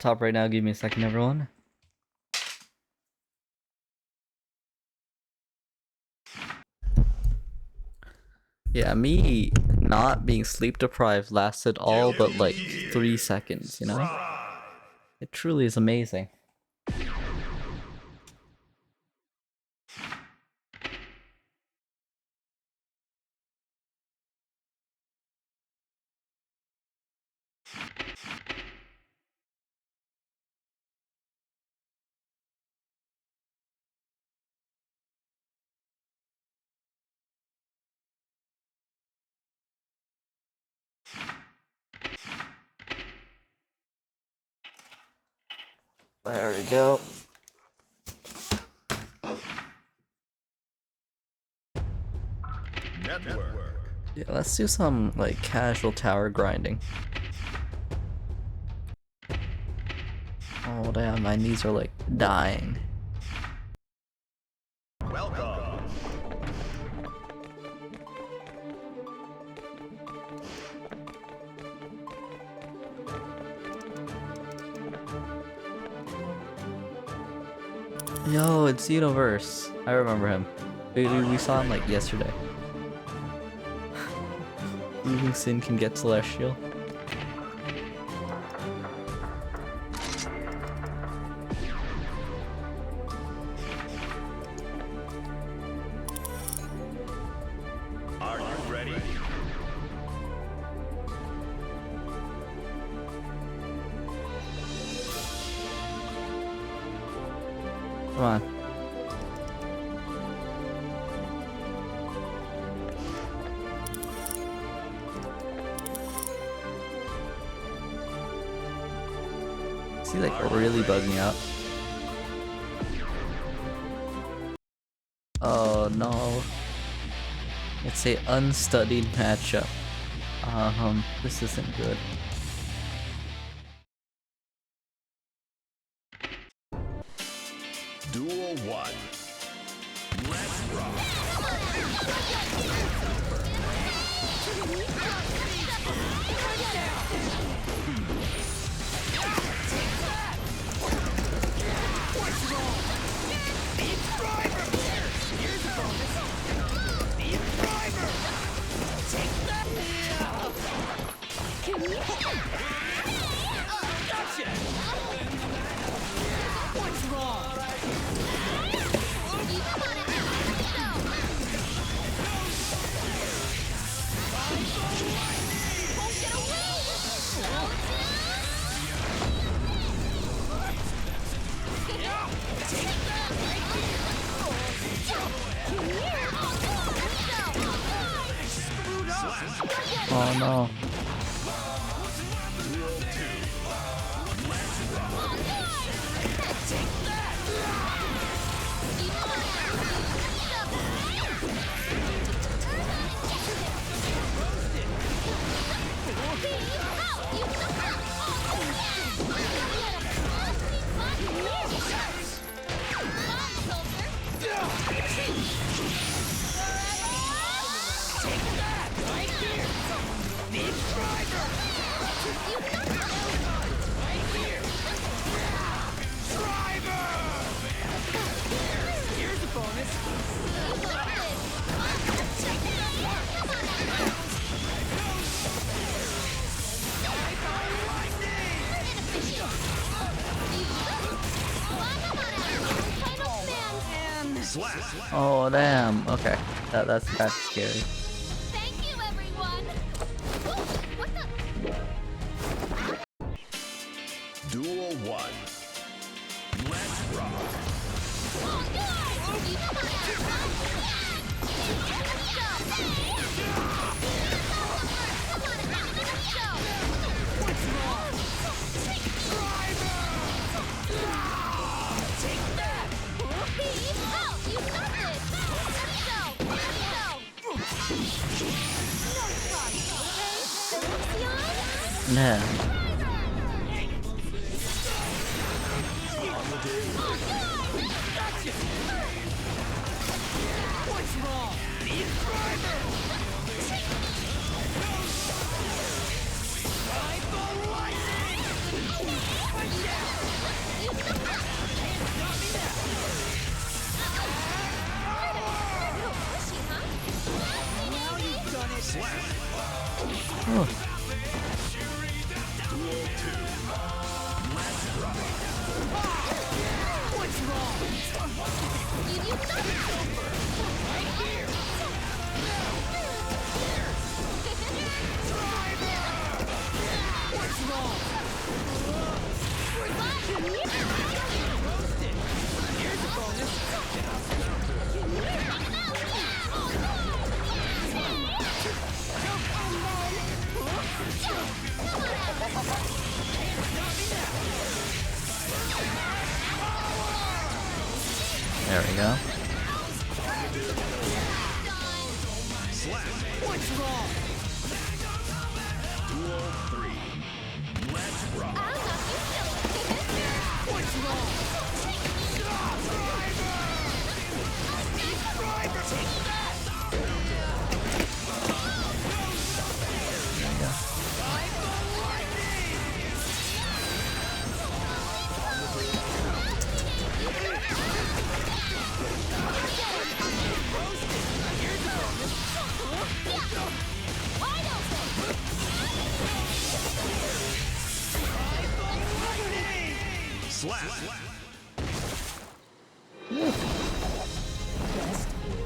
laptop right now. Give me a second, everyone. Yeah, me not being sleep deprived lasted all but like 3 seconds, you know? It truly is amazing. There we go. Network. Yeah, let's do some like casual tower grinding. Oh damn, my knees are like dying. Welcome. Yo, it's Xenoverse. I remember him. We saw him like yesterday. Moving Sin can get Celestial. Are you ready? Come on. Is he like really bugging out? Oh no. It's a unstudied matchup. This isn't good. Duel 1. Let's rock. Oh no. Oh damn. Okay. That's scary. Thank you, everyone. What the? Duel 1. Let's rock. Yeah. Oh. There we go.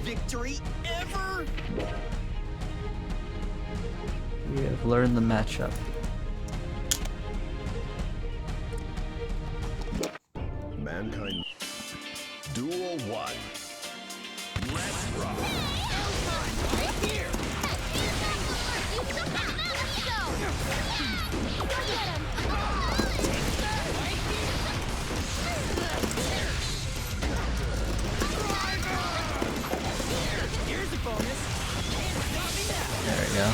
Victory ever! We have learned the matchup. Mankind. Duel 1. Let's rock. There we go.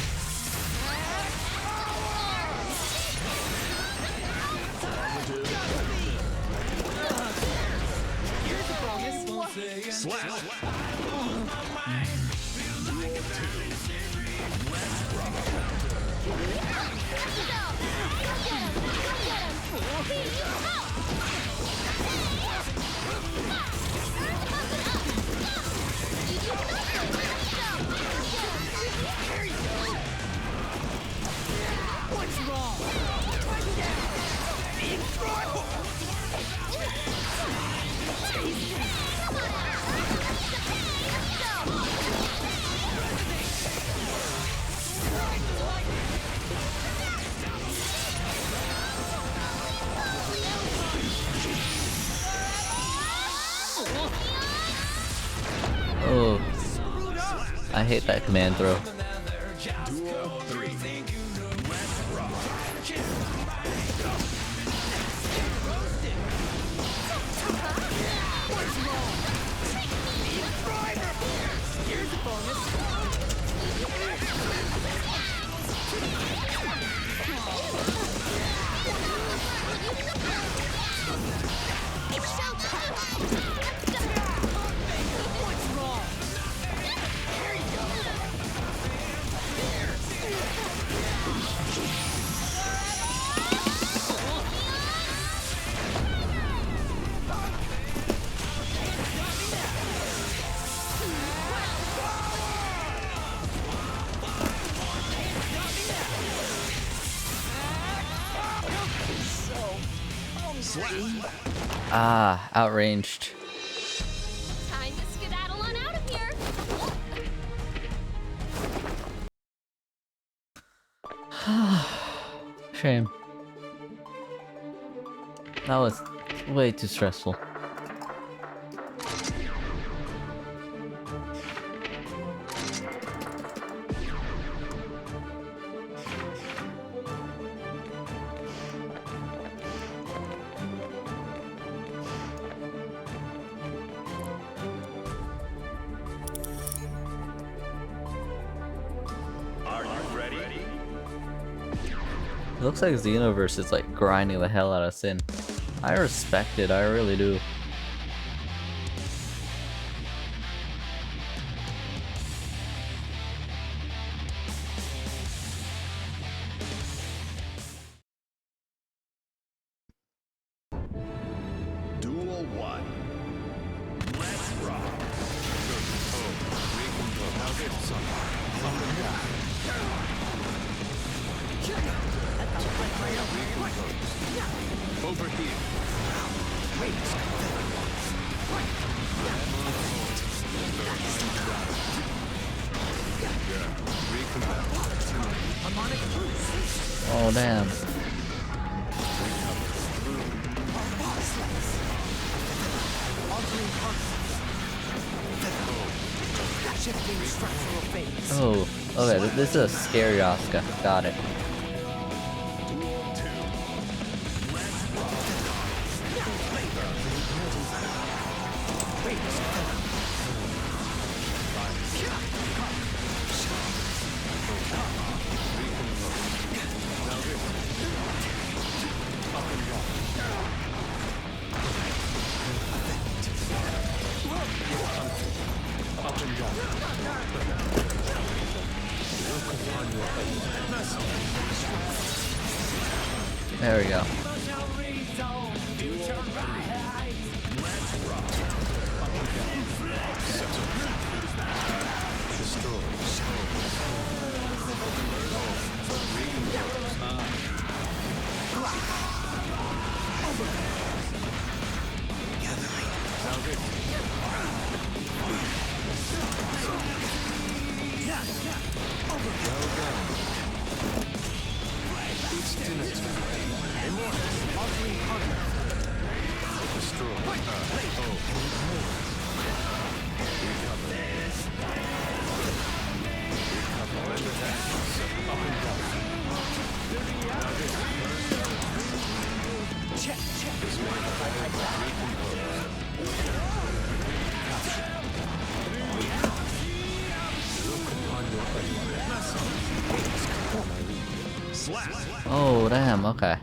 Slap. Oh, I hate that command throw. Duel 3. Let's rock. Ah, outranged. Time to skedaddle on out of here. Shame. That was way too stressful. Are you ready? It looks like Xenoverse is like grinding the hell out of Sin. I respect it, I really do. Duel 1. Let's rock. Over here. Oh damn. Shifting structural phase. Oh, okay, this is a scary Asuka. Got it. There we go. Oh damn, okay.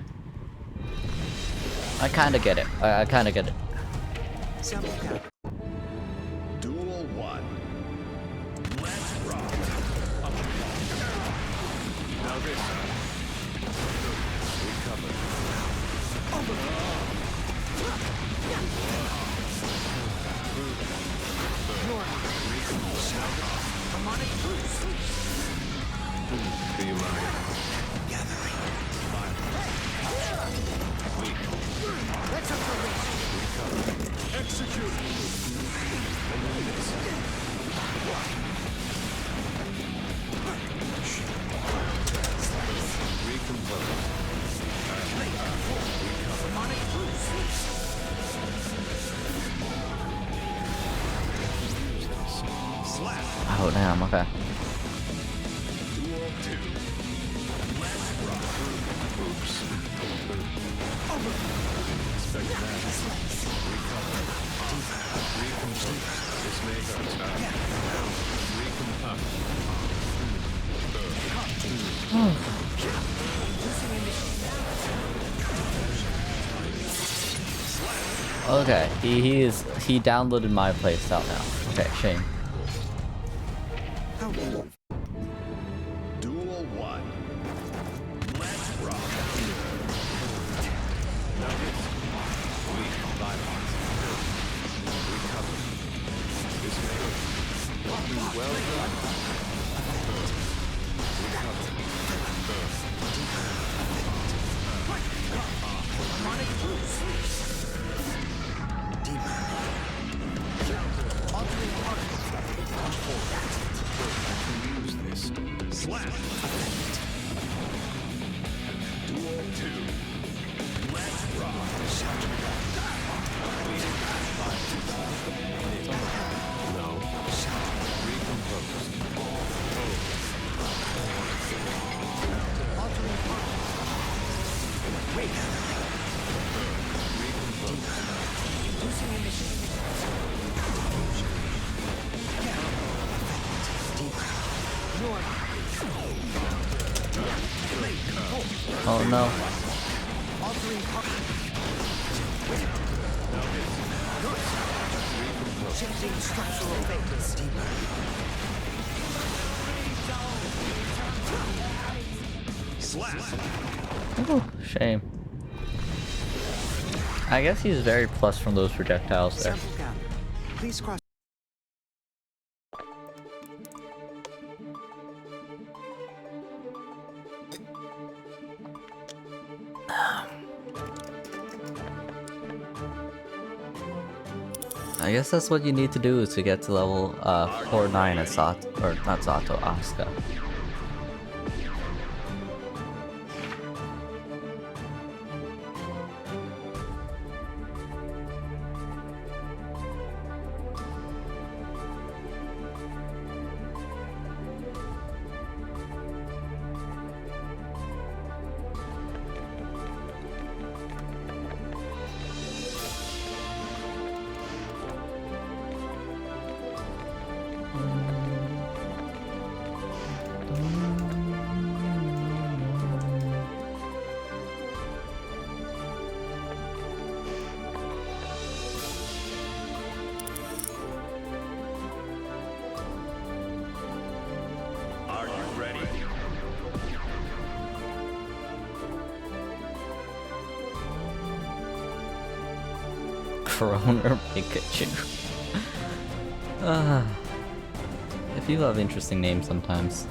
I kinda get it. I kinda get it. Sample count. Duel 1. Let's rock. Now this. Recover. Harmonic boost. Be mine. Let's operate. Execute. Recompose. Harmonic boost. Slap. Oh damn, okay. Duel 2. Let's rock. Oops. Expect that. Recover. Recompose. This may hurt. Recompose. Okay, he downloaded my playstyle now. Okay, shame. Duel 1. Let's rock. Weak violence. Recover. This may hurt. Well done. Recover. Harmonic boost. Altering Use this. Slap. Duel 2. Let's rock. No. Recomposed. Oh no. shifting structural phase. Slap. Ooh, shame. I guess he's very plus from those projectiles there. Sample count. Please cross. I guess that's what you need to do to get to level 4-9 at Sato, or not Sato, Asuka. Are you ready? Kroner Pikachu. If you love interesting names sometimes.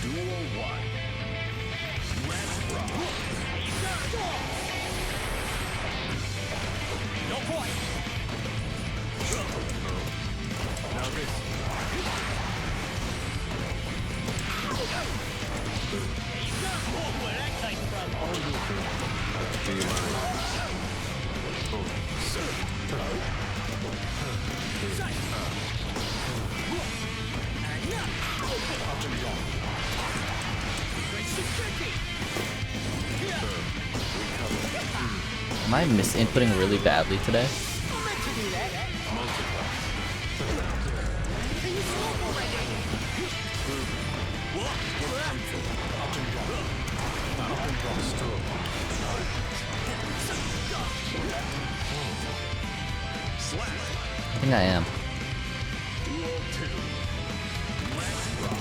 Duel 1. Let's rock. No point. Now this. Where'd that come from? Do you mind? Am I misinputting really badly today? I think I am. Duel 2. Let's rock.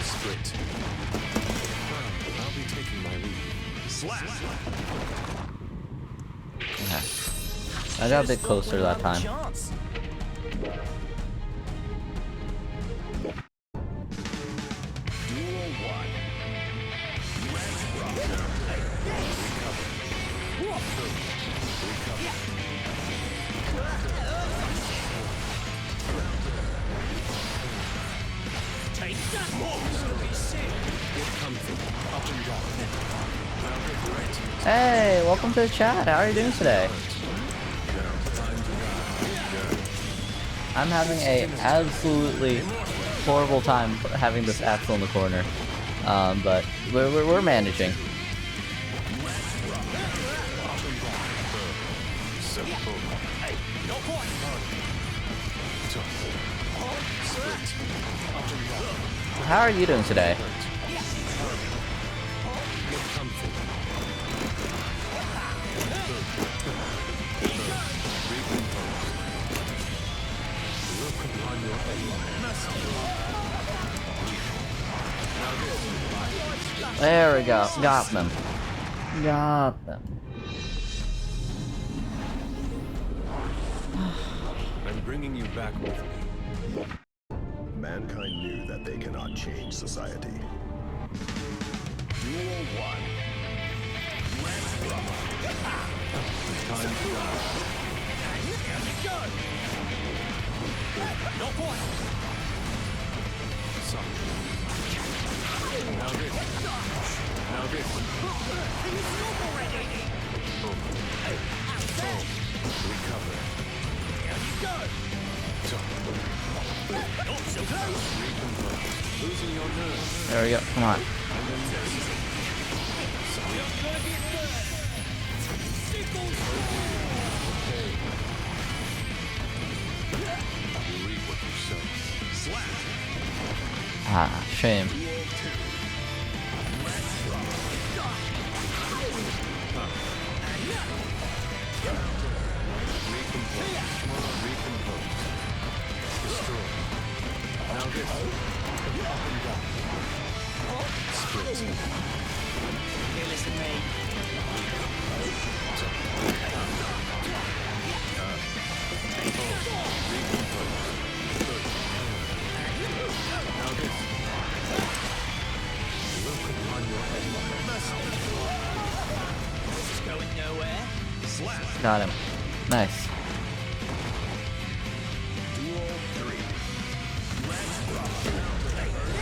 Split. I'll be taking my leave. Slap. Yeah. I got a bit closer that time. Chance. Duel 1. Let's rock. Take that. Hey, welcome to the chat. How are you doing today? I'm having a absolutely horrible time having this Axel in the corner, but we're managing. How are you doing today? There we go. Got them. Got them. I'm bringing you back with me. Mankind knew that they cannot change society. Duel 1. Let's rock. Time to die. No point. Now this. Now this. Recover. Recompose. Losing your nerve. There we go. Come on. You reap what you sow. Ah, shame. Recompose. Destroy. Now this. Up and down. Split. Here, listen to me. Now this. Look upon your This is going nowhere. Got him. Nice. Duel 3.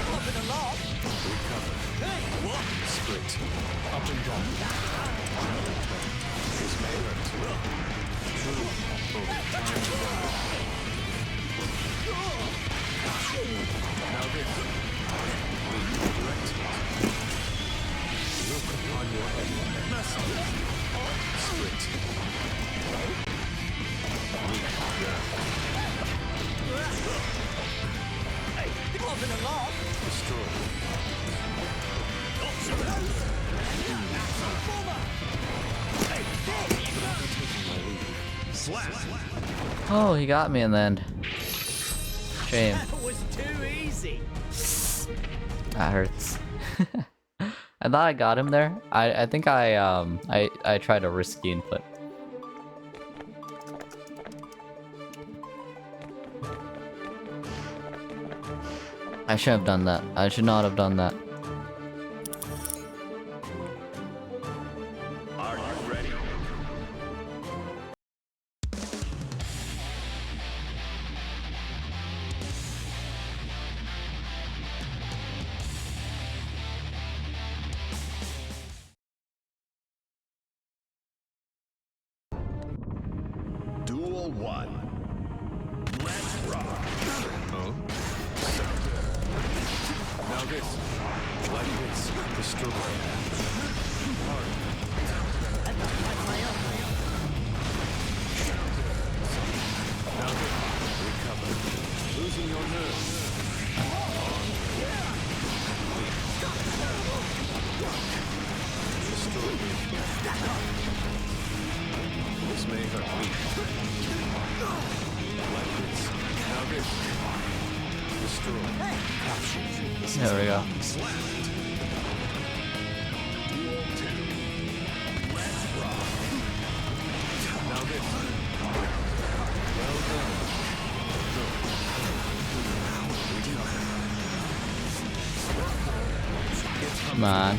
Popping a lot. recover. Split. Up and down. This may hurt. True. Now this. We direct it. Look upon your enemy. Split. Popping a lot. Destroy. Oh, he got me in the end. Shame. That was too easy. That hurts. I thought I got him there. I think I tried a risky input. I should have done that. I should not have done that. Are you ready? Duel 1. Let's rock. Oh? Now this. Like this. Destroy. Now this. Recover. Losing your nerve. Destroy. This may hurt me. Like this. Now this. Destroy. There we go. Duel 2. Let's rock. Now this. Well done. Come on.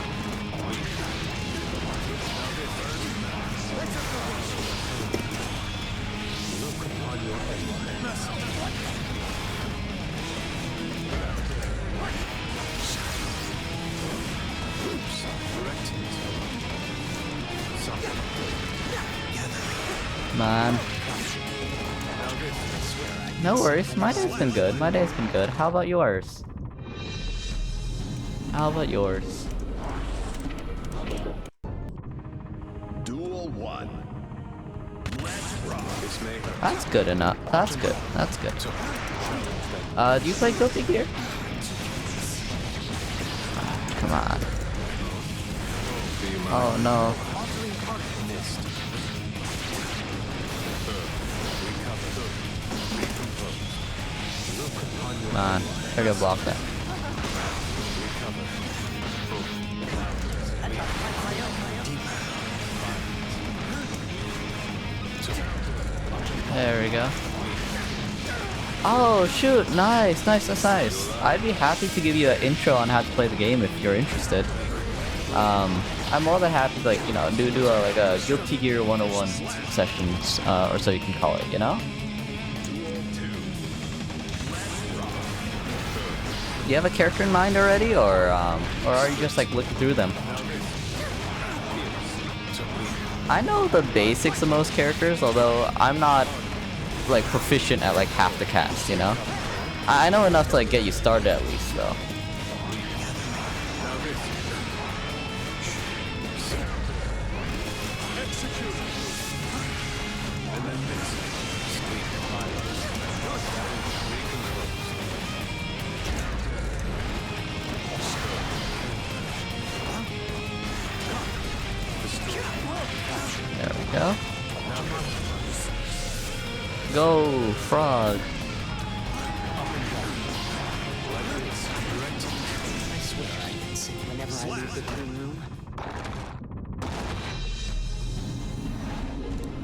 Look upon your enemy. Oops. Direct it. Something. Come on. Now this. No worries. My day's been good. My day's been good. How about yours? How about yours? Duel 1. Let's rock. This may hurt. That's good enough. That's good. That's good. Do you play Guilty Gear? Come on. Do you mind? Oh no. Missed. Recover. Recompose. Look upon your Come on. Try to block that. recover. There we go. Oh shoot! Nice, nice, nice, nice. I'd be happy to give you an intro on how to play the game if you're interested. I'm more than happy to, like, you know, do a Guilty Gear 101 sessions, or so you can call it, you know? Do you have a character in mind already, or are you just like looking through them? I know the basics of most characters, although I'm not like proficient at like half the cast, you know? I know enough to like get you started at least, though. There we go. Go, frog. I swear I can see whenever I leave the green room.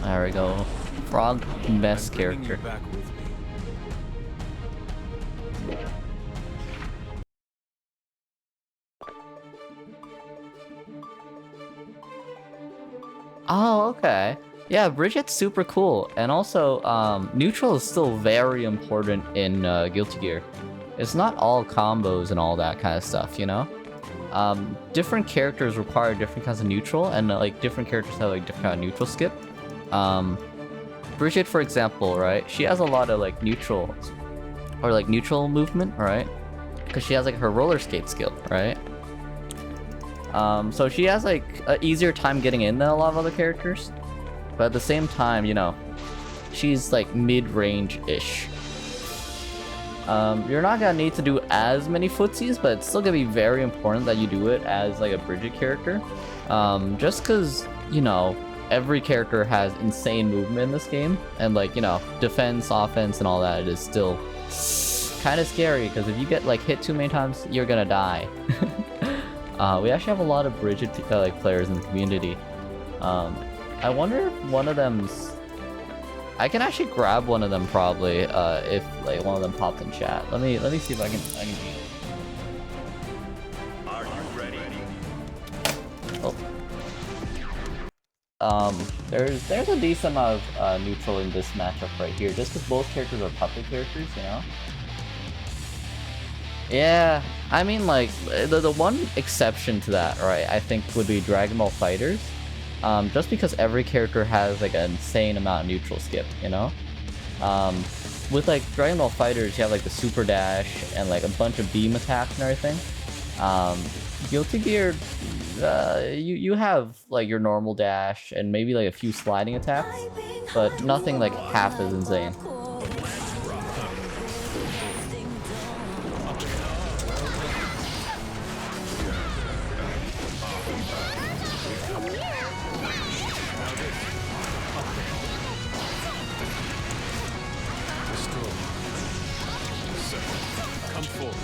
There we go. Frog, best Bringing you character. back with me. Oh, okay. Yeah, Bridget's super cool. And also, neutral is still very important in Guilty Gear. It's not all combos and all that kind of stuff, you know? Different characters require different kinds of neutral, and like different characters have like different kind of neutral skip. Bridget, for example, right? She has a lot of like neutral, or like neutral movement, right? Because she has like her roller skate skill, right? So she has like an easier time getting in than a lot of other characters. But at the same time, you know, she's like mid-range-ish. You're not gonna need to do as many footsies, but it's still gonna be very important that you do it as like a Bridget character. Just cause, you know, every character has insane movement in this game, and like, you know, defense, offense, and all that, it is still kind of scary, because if you get like hit too many times, you're gonna die. We actually have a lot of Bridget like players in the community. I wonder if one of them's... I can actually grab one of them probably if like one of them popped in chat. Let me see if I can beat it. Are you ready? Oh. There's a decent amount of neutral in this matchup right here, just because both characters are puppet characters, you know. Yeah, I mean, like, the one exception to that, right, I think would be Dragon Ball FighterZ. Just because every character has, like, an insane amount of neutral skip, you know? With, like, Dragon Ball FighterZ, you have, like, the Super Dash and, like, a bunch of beam attacks and everything. Guilty Gear, you have, like, your normal dash and maybe, like, a few sliding attacks, but nothing, like, half as insane. Come forward.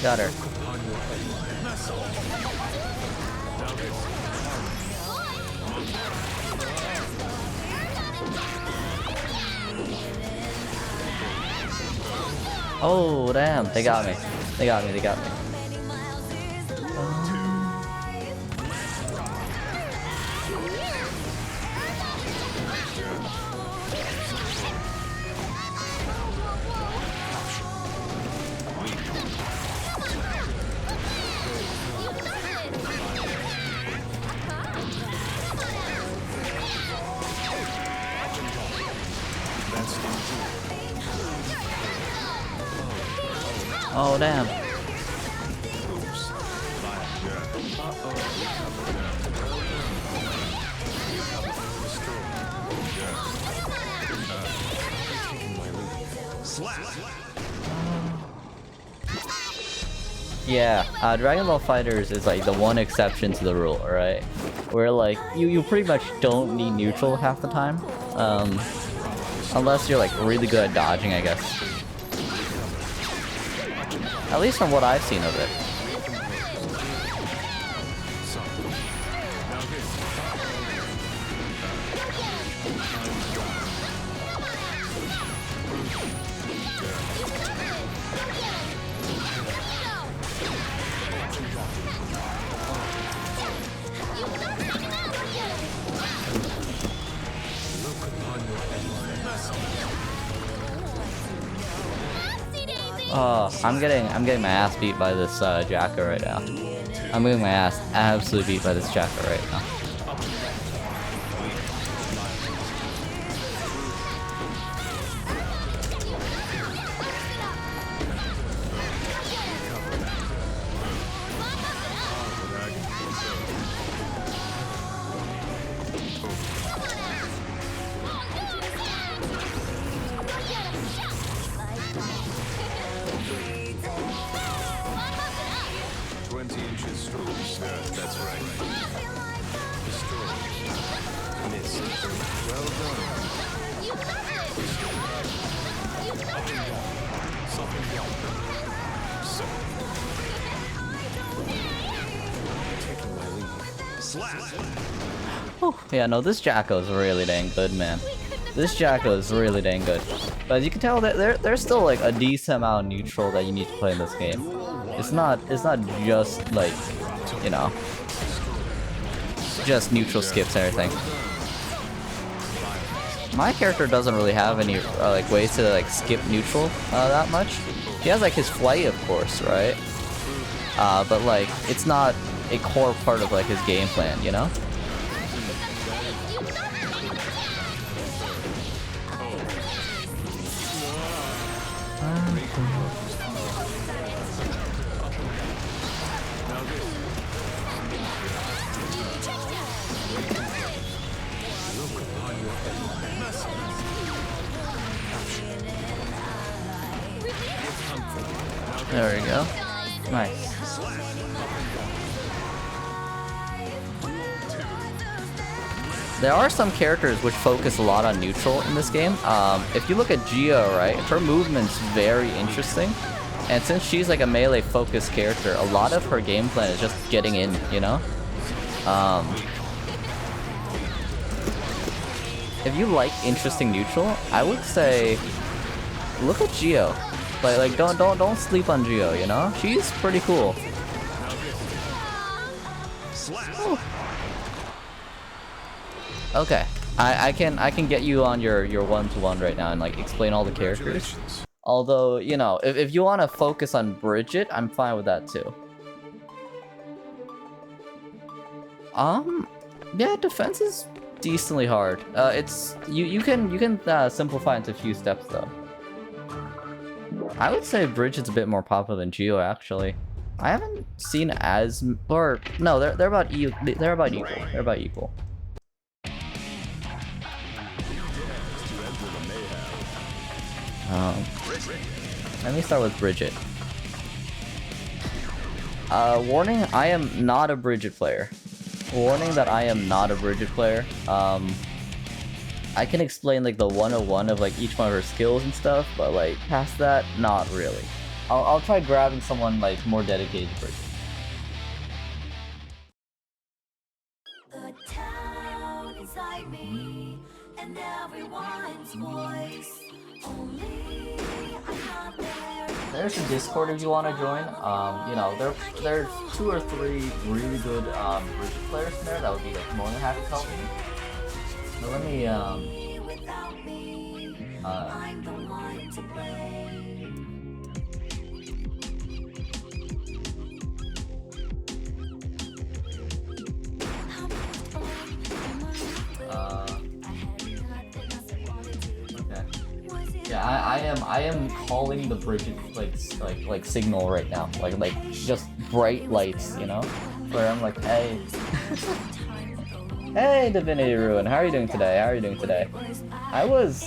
Got her. Oh, damn. They got me. They got me. They got me. Oh, damn. Yeah, Dragon Ball FighterZ is like the one exception to the rule, right? Where like you pretty much don't need neutral half the time, unless you're like really good at dodging, I guess. At least from what I've seen of it. I'm getting my ass beat by this Jacko right now. I'm getting my ass absolutely beat by this Jacko right now. Yeah, no, this Jacko is really dang good, man. This Jacko is really dang good. But as you can tell, there's still like a decent amount of neutral that you need to play in this game. It's not just like, you know, just neutral skips and everything. My character doesn't really have any like ways to like skip neutral that much. He has like his flight, of course, right? But like it's not a core part of like his game plan, you know? There we go. Nice. There are some characters which focus a lot on neutral in this game. If you look at Geo, right, her movement's very interesting. And since she's like a melee focused character, a lot of her game plan is just getting in, you know? If you like interesting neutral, I would say look at Geo. Like don't sleep on Geo, you know? She's pretty cool. Ooh. Okay, I can get you on your 1-to-1 right now and like explain all the characters. Although, you know, if you want to focus on Bridget, I'm fine with that too. Yeah, defense is decently hard. It's you can simplify into a few steps though. I would say Bridget's a bit more popular than Geo actually. I haven't seen as or no, they're about equal. They're about equal. Let me start with Bridget. Warning, I am not a Bridget player. Warning that I am not a Bridget player. I can explain like the 101 of like each one of her skills and stuff, but like past that, not really. I'll try grabbing someone like more dedicated to Bridget. The town inside me and everyone's voice. Only I'm not there. There's a Discord if you want to join. You know, there's 2 or 3 really good Bridget players in there that would be like more than happy to help me. But let me Without me, I'm the one to blame. Yeah, I am calling the Bridget like signal right now, like just bright lights, you know, where I'm like, hey, hey, Divinity Ruin, how are you doing today? I was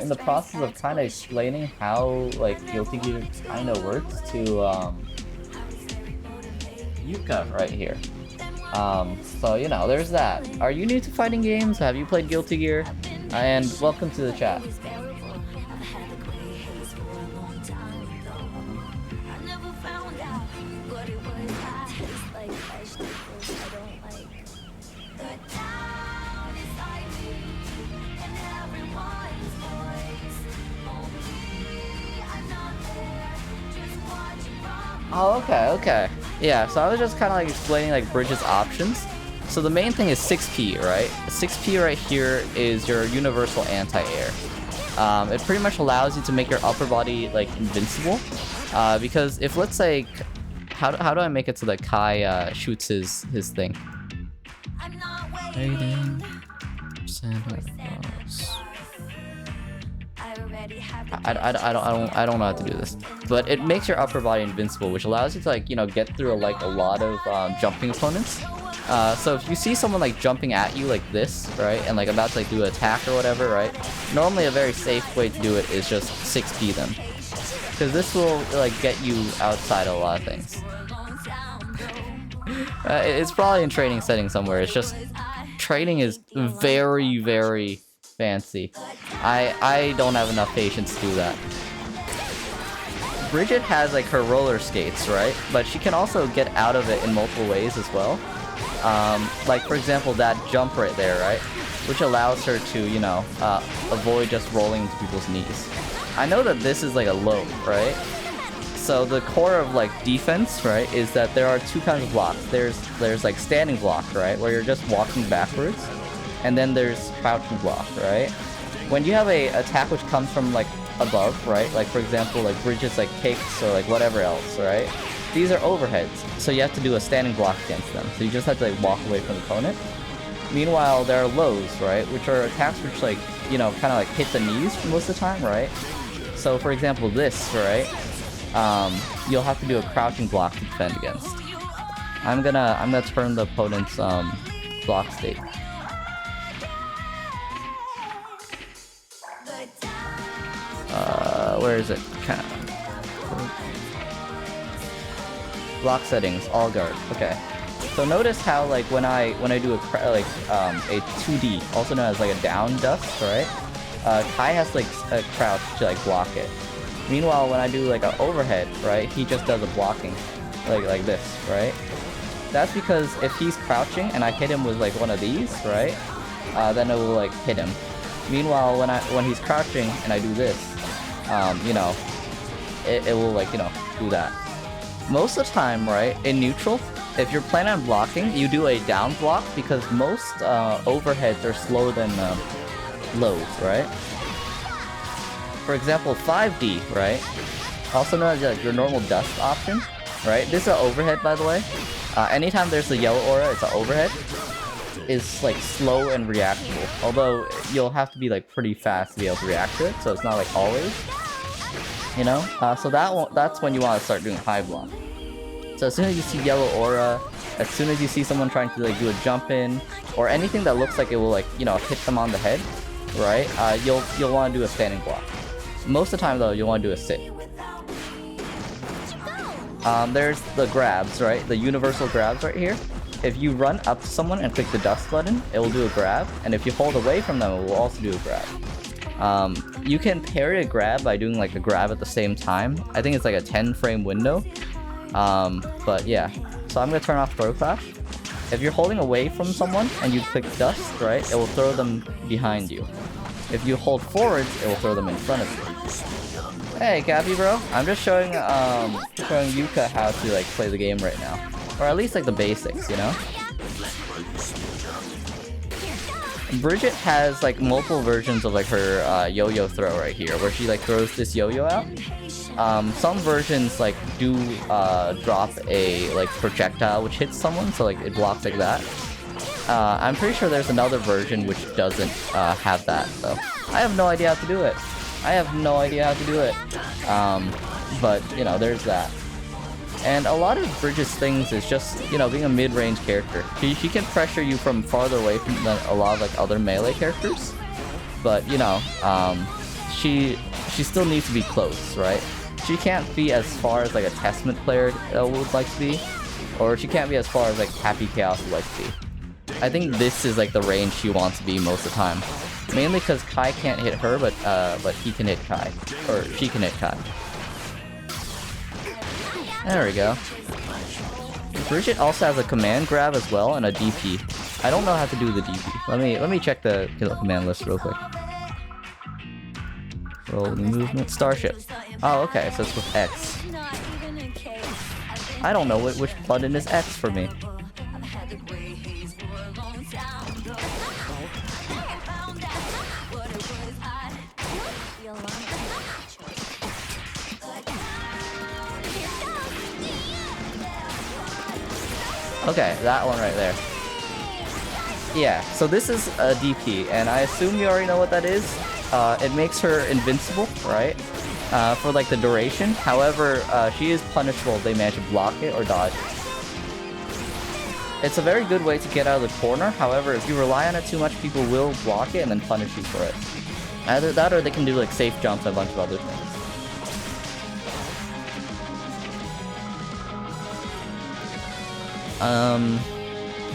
in the process of kind of explaining how like Guilty Gear kind of works to Yuka right here. So you know, there's that. Are you new to fighting games? Have you played Guilty Gear? And welcome to the chat. Oh, okay. Yeah, so I was just kind of like explaining like Bridget's options. So the main thing is 6P, right? 6P right here is your universal anti-air. It pretty much allows you to make your upper body like invincible. Because if, let's say, how do I make it so that Kai shoots his thing? I'm not waiting. I already have the I don't know how to do this, but it makes your upper body invincible, which allows you to, like, you know, get through like a lot of jumping opponents. So if you see someone like jumping at you like this, right, and like about to like do an attack or whatever, right, normally a very safe way to do it is just 6P them, because this will like get you outside a lot of things. It's probably in training setting somewhere. It's just training is very, very fancy. I don't have enough patience to do that. Bridget has like her roller skates, right? But she can also get out of it in multiple ways as well. Like for example, that jump right there, right? Which allows her to, you know, avoid just rolling into people's knees. I know that this is like a low, right? So the core of like defense, right, is that there are two kinds of blocks. There's like standing block, right, where you're just walking backwards, and then there's crouching block, right? When you have a attack which comes from like above, right, like for example like Bridget's like kicks or like whatever else, right? These are overheads, so you have to do a standing block against them. So you just have to like walk away from the opponent. Meanwhile, there are lows, right, which are attacks which like, you know, kind of like hit the knees most of the time, right? So for example, this, right? You'll have to do a crouching block to defend against. I'm gonna turn the opponent's block state. Where is it? Block settings, all guard. Okay. So notice how like when I do a 2D, also known as like a down dust, right? Kai has like a crouch to like block it. Meanwhile, when I do like an overhead, right, he just does a blocking, like this, right? That's because if he's crouching and I hit him with like one of these, right, then it will like hit him. Meanwhile, when he's crouching and I do this, you know, it will like, you know, do that. Most of the time, right, in neutral, if you're planning on blocking, you do a down block because most overheads are slower than lows, right? For example, 5D, right? Also known as like your normal dust option, right? This is an overhead, by the way. Anytime there's a yellow aura, it's an overhead. Is like slow and reactable. Although you'll have to be like pretty fast to be able to react to it, so it's not like always. You know? So that's when you want to start doing high block. So as soon as you see yellow aura, as soon as you see someone trying to like do a jump in, or anything that looks like it will like, you know, hit them on the head, right? You'll want to do a standing block. Most of the time though, you'll want to do a sit. There's the grabs, right? The universal grabs right here. If you run up to someone and click the dust button, it will do a grab. And if you hold away from them, it will also do a grab. You can parry a grab by doing like a grab at the same time. I think it's like a 10 frame window. But yeah. So I'm going to turn off throw clash. If you're holding away from someone and you click dust, right, it will throw them behind you. If you hold forwards, it will throw them in front of you. Hey, Gabby bro, I'm just showing Yuka how to like play the game right now, or at least like the basics, you know. Bridget has like multiple versions of like her yo-yo throw right here, where she like throws this yo-yo out. Some versions like do drop a like projectile which hits someone, so like it blocks like that. I'm pretty sure there's another version which doesn't have that, so I have no idea how to do it. But you know, there's that. And a lot of Bridget's things is just, you know, being a mid-range character. She can pressure you from farther away from a lot of like other melee characters, but you know, she still needs to be close, right? She can't be as far as like a Testament player would like to be, or she can't be as far as like Happy Chaos would like to be. I think this is like the range she wants to be most of the time. Mainly because Kai can't hit her, but he can hit Kai. Or she can hit Kai. There we go. Bridget also has a command grab as well and a DP. I don't know how to do the DP. Let me check the command list real quick. Rolling movement. Starship. Oh, okay, so it's with X. I don't know which button is X for me. Okay, that one right there. Yeah, so this is a DP, and I assume you already know what that is. It makes her invincible, right? For like the duration. However, she is punishable if they manage to block it or dodge it. It's a very good way to get out of the corner. However, if you rely on it too much, people will block it and then punish you for it. Either that or they can do like safe jumps and a bunch of other things.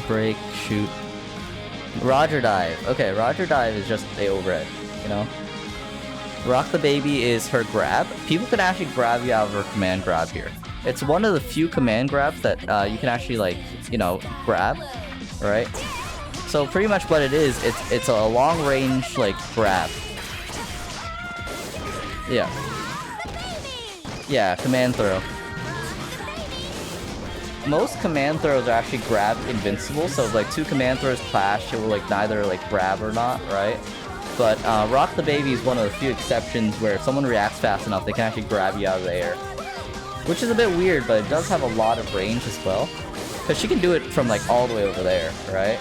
Break, shoot. Roger Dive. Okay, Roger Dive is just a overhead, you know? Rock the Baby is her grab. People can actually grab you out of her command grab here. It's one of the few command grabs that you can actually, like, you know, grab, right? So pretty much what it is, it's a long range, like, grab. Yeah. Yeah, command throw. Most command throws are actually grab invincible, so if like two command throws clash, it will like neither like grab or not, right? But Rock the Baby is one of the few exceptions where if someone reacts fast enough, they can actually grab you out of the air. Which is a bit weird, but it does have a lot of range as well. Because she can do it from like all the way over there, right?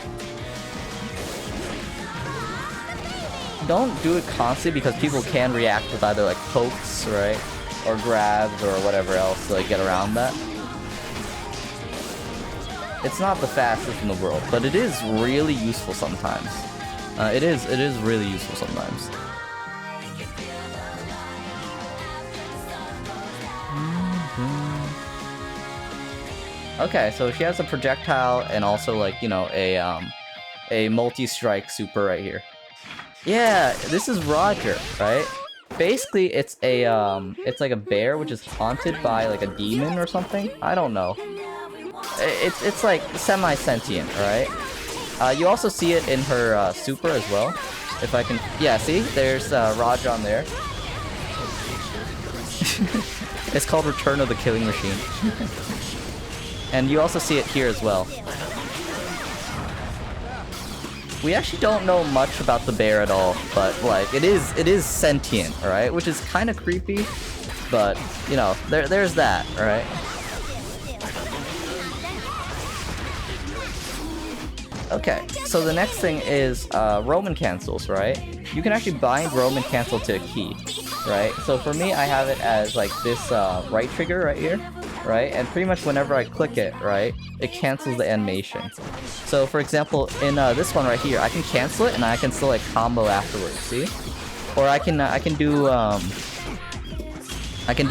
Don't do it constantly because people can react with either like pokes, right? Or grabs or whatever else to like get around that. It's not the fastest in the world, but it is really useful sometimes. It is really useful sometimes. Okay, so she has a projectile and also like, you know, a multi-strike super right here. Yeah, this is Roger, right? Basically, it's like a bear which is haunted by like a demon or something. I don't know. It's like semi-sentient, right? You also see it in her super as well. If I can, yeah. See, there's Roger on there. It's called Return of the Killing Machine, and you also see it here as well. We actually don't know much about the bear at all, but like it is sentient, right? Which is kind of creepy, but you know, there's that, right? Okay, so the next thing is Roman cancels, right? You can actually bind Roman cancel to a key, right? So for me, I have it as like this right trigger right here, right? And pretty much whenever I click it, right, it cancels the animation. So for example, in this one right here, I can cancel it and I can still like combo afterwards, see? Or I can do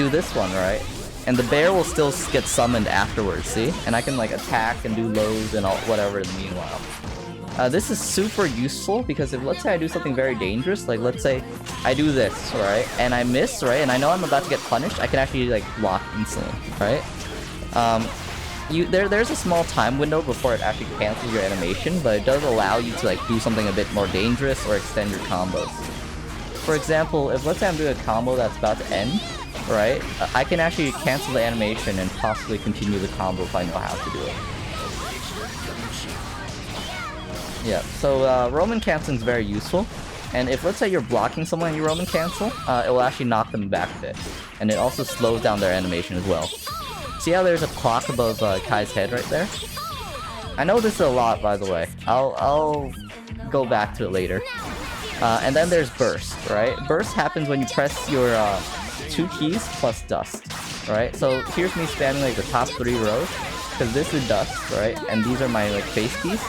this one, right? And the bear will still get summoned afterwards, see? And I can like attack and do lows and all whatever in the meanwhile. This is super useful because if let's say I do something very dangerous, like let's say I do this, right? And I miss, right? And I know I'm about to get punished, I can actually like block instantly, right? There's a small time window before it actually cancels your animation, but it does allow you to like do something a bit more dangerous or extend your combos. For example, if let's say I'm doing a combo that's about to end, right? I can actually cancel the animation and possibly continue the combo if I know how to do it. Yeah, so Roman canceling is very useful. And if let's say you're blocking someone and you Roman cancel, it will actually knock them back a bit. And it also slows down their animation as well. See how there's a clock above Kai's head right there? I know this is a lot, by the way. I'll go back to it later. And then there's burst, right? Burst happens when you press your 2 keys plus dust, right? So here's me spamming like the top 3 rows, because this is dust, right? And these are my like face keys.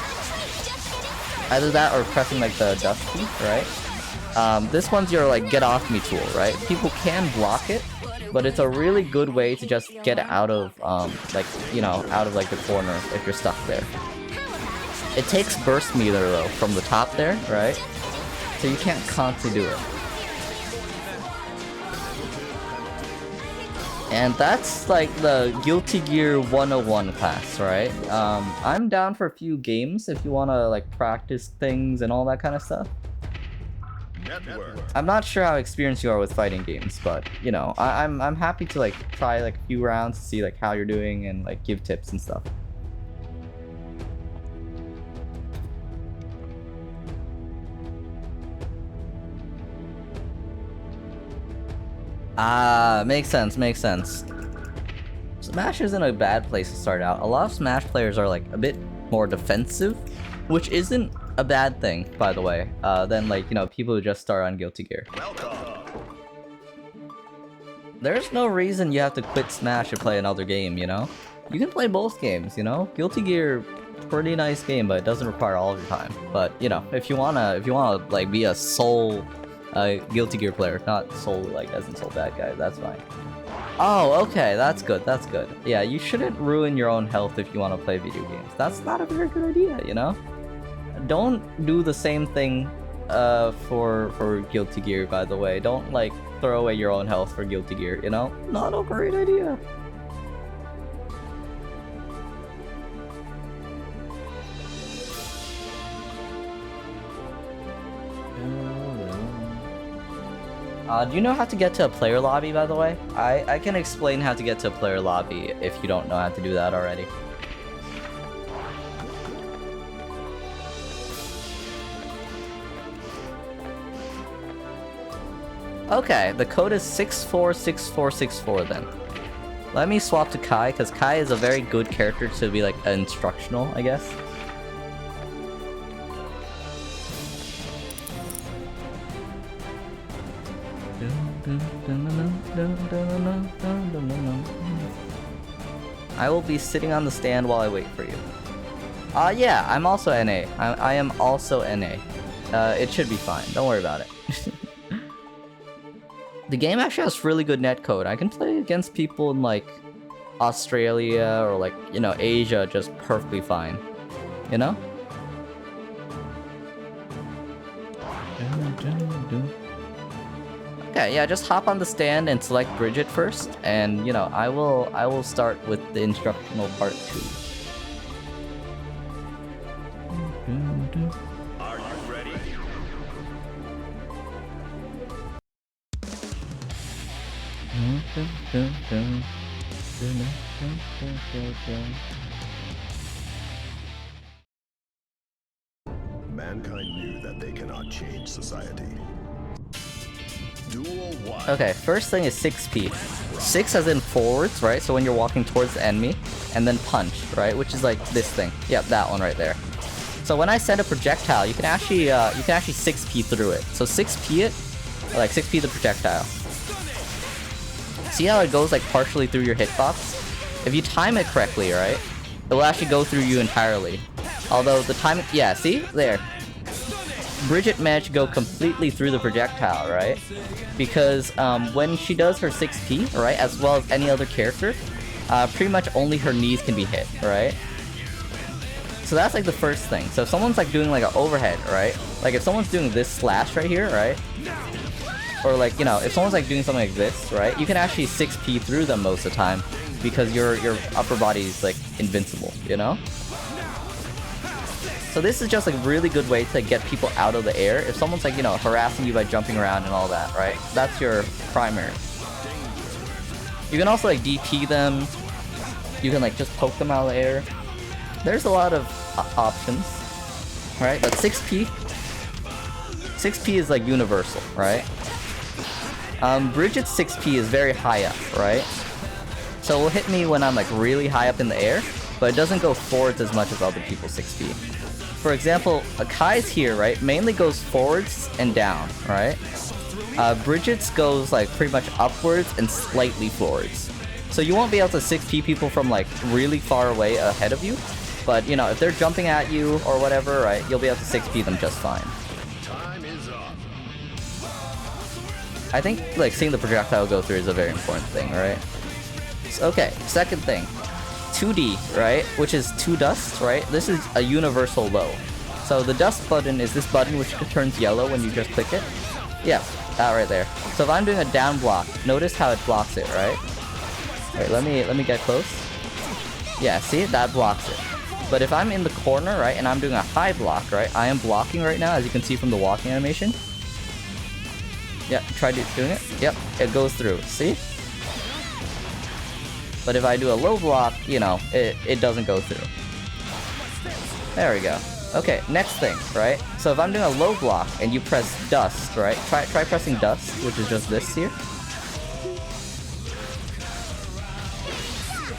Either that or pressing like the dust key, right? This one's your like get off me tool, right? People can block it, but it's a really good way to just get out of like, you know, out of like the corner if you're stuck there. It takes burst meter though from the top there, right? So you can't constantly do it. And that's like the Guilty Gear 101 class, right? I'm down for a few games if you want to like practice things and all that kind of stuff. Network. I'm not sure how experienced you are with fighting games, but you know, I'm happy to like try like a few rounds to see like how you're doing and like give tips and stuff. Ah, makes sense, makes sense. Smash isn't a bad place to start out. A lot of Smash players are like a bit more defensive, which isn't a bad thing, by the way, than like, you know, people who just start on Guilty Gear. There's no reason you have to quit Smash and play another game, you know? You can play both games, you know? Guilty Gear, pretty nice game, but it doesn't require all of your time. But, you know, if you wanna like be a sole Guilty Gear player, not soul like as in soul bad guy, that's fine. Oh, okay, that's good, that's good. Yeah, you shouldn't ruin your own health if you want to play video games. That's not a very good idea, you know? Don't do the same thing for Guilty Gear, by the way. Don't, like, throw away your own health for Guilty Gear, you know? Not a great idea. Do you know how to get to a player lobby, by the way? I can explain how to get to a player lobby if you don't know how to do that already. Okay, the code is 646464 then. Let me swap to Kai, because Kai is a very good character to be like instructional, I guess. I will be sitting on the stand while I wait for you. Yeah, I'm also NA. I am also NA. It should be fine. Don't worry about it. The game actually has really good netcode. I can play against people in like Australia or like, you know, Asia just perfectly fine. You know? Okay, yeah, just hop on the stand and select Bridget first, and you know, I will start with the instructional part 2. Are you ready? Mankind knew that they cannot change society. Duel 1. Okay, first thing is 6P. 6 as in forwards, right? So when you're walking towards the enemy, and then punch, right? Which is like this thing. Yep, that one right there. So when I send a projectile, you can actually 6P through it. So 6P it, like 6P the projectile. See how it goes like partially through your hitbox? If you time it correctly, right, it will actually go through you entirely. Although the time, yeah, see? There. Bridget managed to go completely through the projectile, right? Because when she does her 6P, right, as well as any other character, pretty much only her knees can be hit, right? So that's like the first thing. So if someone's like doing like an overhead, right? Like if someone's doing this slash right here, right? Or like, you know, if someone's like doing something like this, right? You can actually 6P through them most of the time because your upper body is like invincible, you know? So this is just like a really good way to get people out of the air. If someone's like, you know, harassing you by jumping around and all that, right? That's your primary. You can also like DP them. You can like just poke them out of the air. There's a lot of options, right? But 6P is like universal, right? Bridget's 6P is very high up, right? So it will hit me when I'm like really high up in the air, but it doesn't go forwards as much as other people's 6P. For example, Kai's here, right, mainly goes forwards and down, right? Bridget's goes like pretty much upwards and slightly forwards. So you won't be able to 6P people from like really far away ahead of you, but you know, if they're jumping at you or whatever, right, you'll be able to 6P them just fine. Time is up. I think like seeing the projectile go through is a very important thing, right? So, okay, second thing. 2D, right? Which is 2 dust, right? This is a universal low. So the dust button is this button which turns yellow when you just click it. Yeah, that right there. So if I'm doing a down block, notice how it blocks it, right? Wait, let me get close. Yeah, see? That blocks it. But if I'm in the corner, right, and I'm doing a high block, right? I am blocking right now, as you can see from the walking animation. Yeah, try doing it. Yep, it goes through. See? But if I do a low block, you know, it doesn't go through. There we go. Okay, next thing, right? So if I'm doing a low block and you press dust, right? Try pressing dust, which is just this here.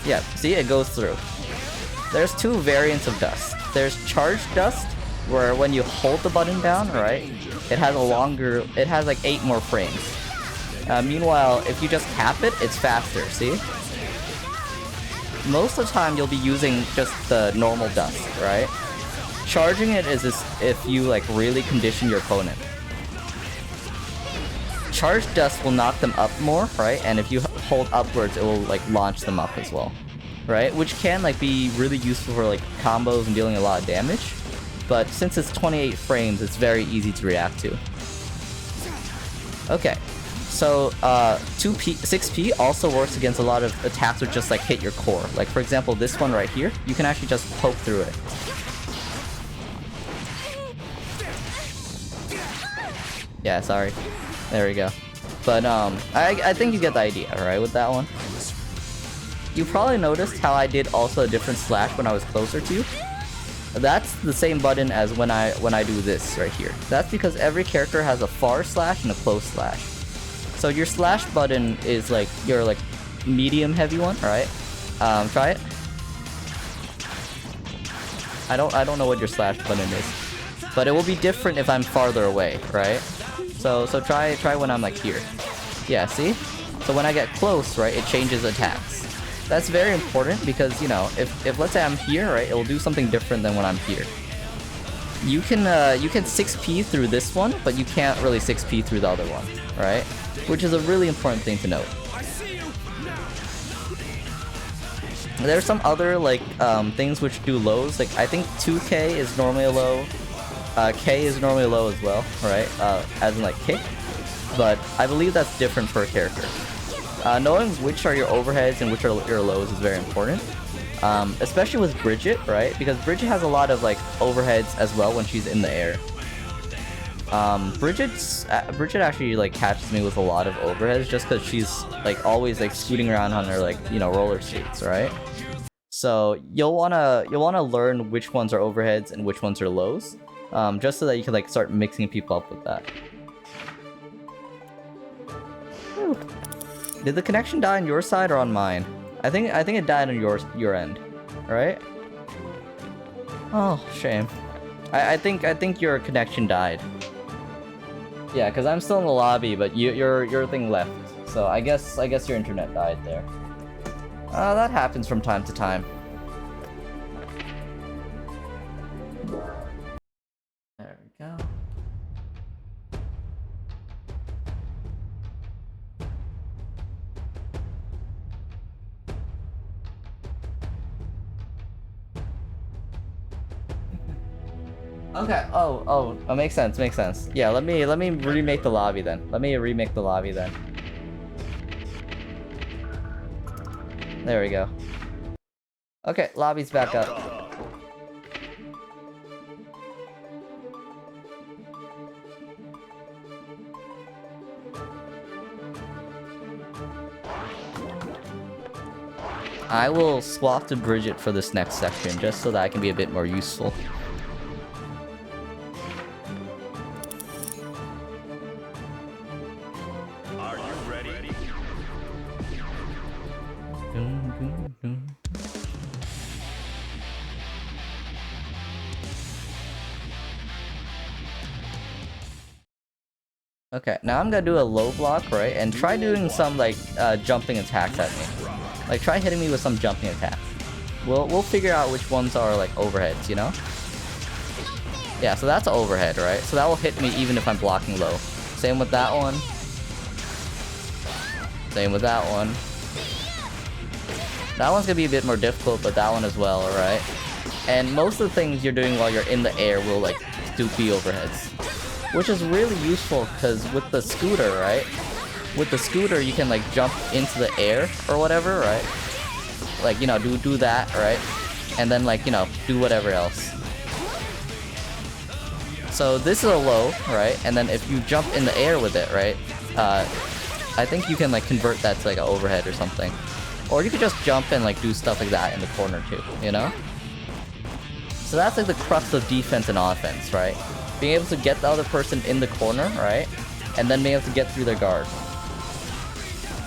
Yeah, see, it goes through. There's two variants of dust. There's charged dust, where when you hold the button down, right, it has like 8 more frames. Meanwhile, if you just cap it, it's faster, see? Most of the time, you'll be using just the normal dust, right? Charging it is if you like really condition your opponent. Charged dust will knock them up more, right? And if you hold upwards, it will like launch them up as well, right? Which can like be really useful for like combos and dealing a lot of damage. But since it's 28 frames, it's very easy to react to. Okay, so 6P also works against a lot of attacks which just like hit your core. Like for example, this one right here, you can actually just poke through it. Yeah, sorry. There we go. But I think you get the idea, right, with that one. You probably noticed how I did also a different slash when I was closer to you. That's the same button as when I do this right here. That's because every character has a far slash and a close slash. So your slash button is like your like medium heavy one, right? Try it. I don't know what your slash button is, but it will be different if I'm farther away, right? So try when I'm like here. Yeah, see? So when I get close, right, it changes attacks. That's very important because, you know, if let's say I'm here, right, it will do something different than when I'm here. You can 6P through this one, but you can't really 6P through the other one, right? Which is a really important thing to note. There's some other like things which do lows. Like I think 2K is normally a low. K is normally a low as well, right? As in like kick. But I believe that's different per character. Knowing which are your overheads and which are your lows is very important. Especially with Bridget, right? Because Bridget has a lot of like overheads as well when she's in the air. Bridget actually like catches me with a lot of overheads just because she's like always like scooting around on her like, you know, roller skates, right? So you'll wanna learn which ones are overheads and which ones are lows, just so that you can like start mixing people up with that. Whew. Did the connection die on your side or on mine? I think it died on your end, right? Oh, shame. I think your connection died. Yeah, because I'm still in the lobby, but your thing left. So I guess your internet died there. That happens from time to time. There we go. Okay. Oh, makes sense. Yeah, let me remake the lobby then. There we go. Okay, lobby's back up. I will swap to Bridget for this next section, just so that I can be a bit more useful. Okay, now I'm gonna do a low block, right? And try doing some, like, jumping attacks at me. Like, try hitting me with some jumping attacks. We'll figure out which ones are, like, overheads, you know? Yeah, so that's an overhead, right? So that will hit me even if I'm blocking low. Same with that one. Same with that one. That one's gonna be a bit more difficult, but that one as well, alright? And most of the things you're doing while you're in the air will, like, do be overheads. Which is really useful because with the scooter, right? With the scooter, you can like jump into the air or whatever, right? Like, you know, do that, right? And then like, you know, do whatever else. So this is a low, right? And then if you jump in the air with it, right? I think you can like convert that to like an overhead or something. Or you could just jump and like do stuff like that in the corner too, you know? So that's like the crux of defense and offense, right? Being able to get the other person in the corner, right? And then being able to get through their guard.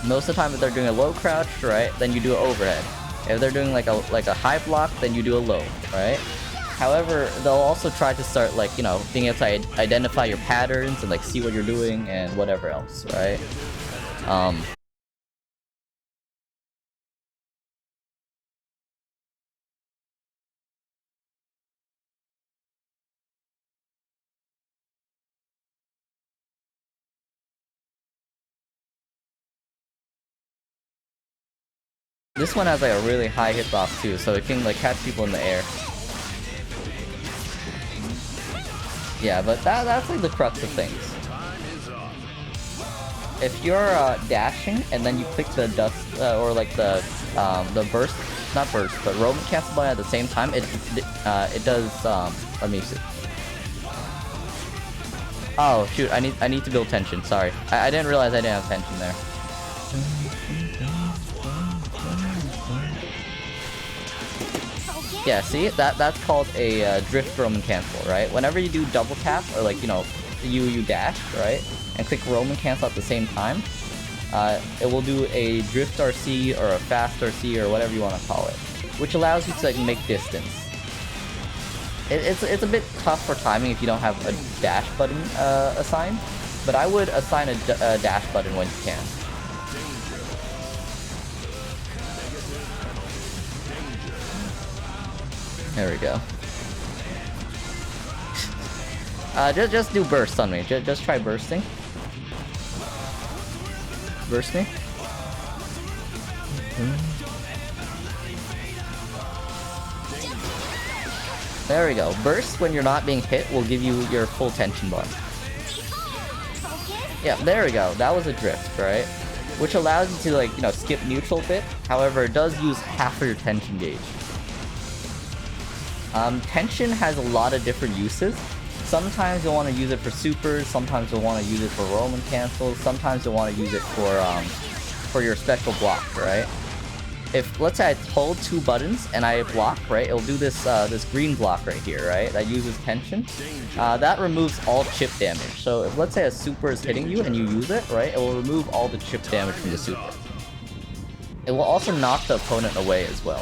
Most of the time if they're doing a low crouch, right? Then you do an overhead. If they're doing like a high block, then you do a low, right? However, they'll also try to start like, you know, being able to identify your patterns and like see what you're doing and whatever else, right? This one has like a really high hitbox too, so it can like catch people in the air. Yeah, but that's like the crux of things. If you're dashing and then you click the dust or like the burst, not burst, but Roman cancel button at the same time, it does let me see. Oh shoot, I need to build tension. Sorry, I didn't realize I didn't have tension there. Yeah, see, that's called a drift Roman cancel, right? Whenever you do double tap or like, you know, you dash, right, and click Roman cancel at the same time, it will do a drift RC or a fast RC or whatever you want to call it, which allows you to like make distance. It's a bit tough for timing if you don't have a dash button assigned, but I would assign a dash button when you can. There we go. Just do burst on me. Just try bursting. Burst me. There we go. Burst when you're not being hit will give you your full tension bar. Yeah, there we go. That was a drift, right? Which allows you to like, you know, skip neutral a bit. However, it does use half of your tension gauge. Tension has a lot of different uses. Sometimes you'll want to use it for supers, sometimes you'll want to use it for Roman cancels, sometimes you'll want to use it for your special block, right? If, let's say I hold two buttons and I block, right, it'll do this this green block right here, right, that uses tension. That removes all chip damage. So if, let's say a super is hitting you and you use it, right, it will remove all the chip damage from the super. It will also knock the opponent away as well.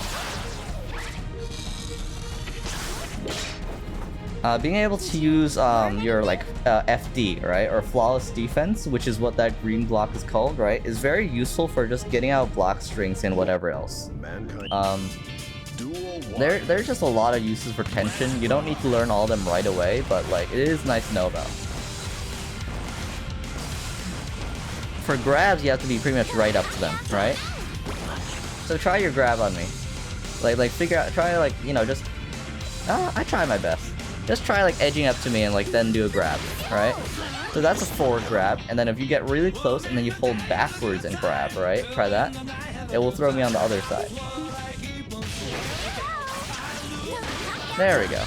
Being able to use your like FD, right, or flawless defense, which is what that green block is called, right, is very useful for just getting out block strings and whatever else. There's just a lot of uses for tension. You don't need to learn all of them right away, but like it is nice to know about. For grabs, you have to be pretty much right up to them, right? So try your grab on me. Like figure out, try like, you know, just I try my best. Just try like edging up to me and like then do a grab, right? So that's a forward grab, and then if you get really close and then you hold backwards and grab, right? Try that. It will throw me on the other side. There we go.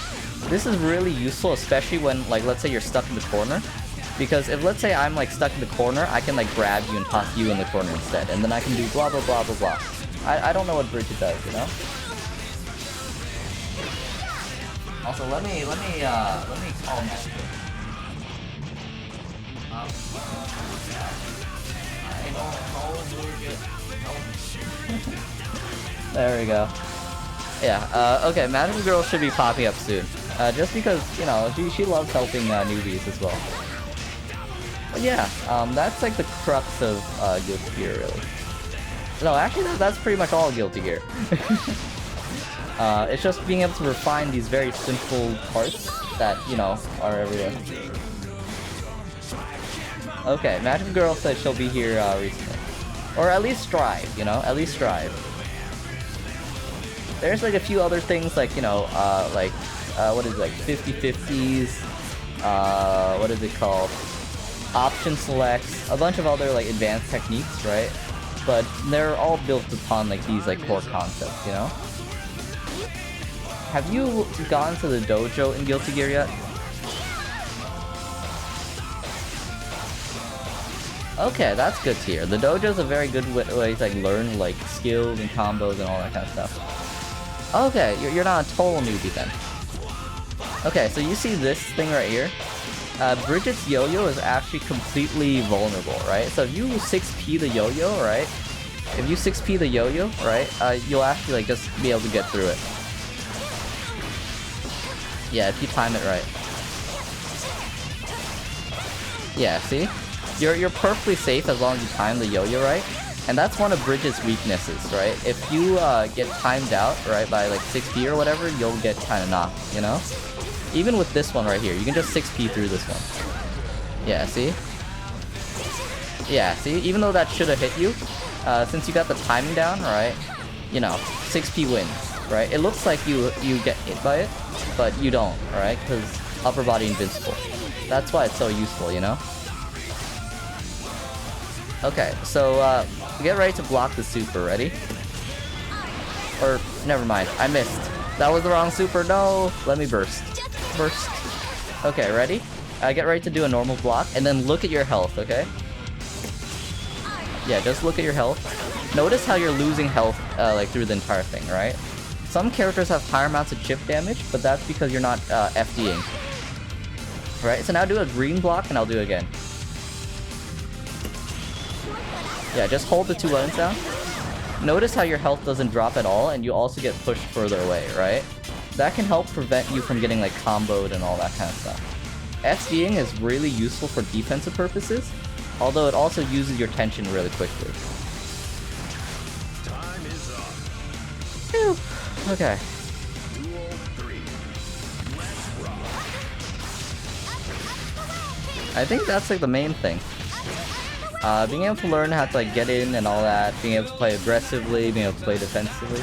This is really useful, especially when like, let's say you're stuck in the corner. Because if, let's say I'm like stuck in the corner, I can like grab you and toss you in the corner instead, and then I can do blah blah blah blah blah. I don't know what Bridget does, you know? Also, let me call Matt. There we go. Yeah, okay, Magical Girl should be popping up soon. Just because, you know, she loves helping newbies as well. But yeah, that's like the crux of Guilty Gear, really. No, actually, that's pretty much all Guilty Gear. It's just being able to refine these very simple parts that, you know, are everywhere. Okay, Magic Girl said she'll be here recently. Or at least strive, you know? At least strive. There's like a few other things like, you know, what is it, like 50/50s, what is it called? Option selects, a bunch of other like advanced techniques, right? But they're all built upon like these like core concepts, you know? Have you gone to the dojo in Guilty Gear yet? Okay, that's good to hear. The dojo is a very good way to like learn like skills and combos and all that kind of stuff. Okay, you're not a total newbie then. Okay, so you see this thing right here? Bridget's yo-yo is actually completely vulnerable, right? So if you 6P the yo-yo, right? If you 6p the yo-yo, right, you'll actually like just be able to get through it. Yeah, if you time it right. Yeah, see? You're perfectly safe as long as you time the yo-yo right. And that's one of Bridget's weaknesses, right? If you get timed out, right, by like 6p or whatever, you'll get kind of knocked, you know? Even with this one right here, you can just 6p through this one. Yeah, see? Yeah, see? Even though that should have hit you, since you got the timing down, right? You know, 6p wins, right? It looks like you get hit by it, but you don't, right? Because upper body invincible. That's why it's so useful, you know? Okay, so get ready to block the super. Ready? Or never mind, I missed. That was the wrong super. No, let me burst. Burst. Okay, ready? Get ready to do a normal block, and then look at your health. Okay? Yeah, just look at your health. Notice how you're losing health like through the entire thing, right? Some characters have higher amounts of chip damage, but that's because you're not FDing. Right? So now do a green block, and I'll do it again. Yeah, just hold the 2 buttons down. Notice how your health doesn't drop at all, and you also get pushed further away, right? That can help prevent you from getting like comboed and all that kind of stuff. FDing is really useful for defensive purposes, although it also uses your tension really quickly. Time is up. Phew. Okay. Duel 3. Let's rock. I think that's like the main thing. Being able to learn how to like get in and all that, being able to play aggressively, being able to play defensively.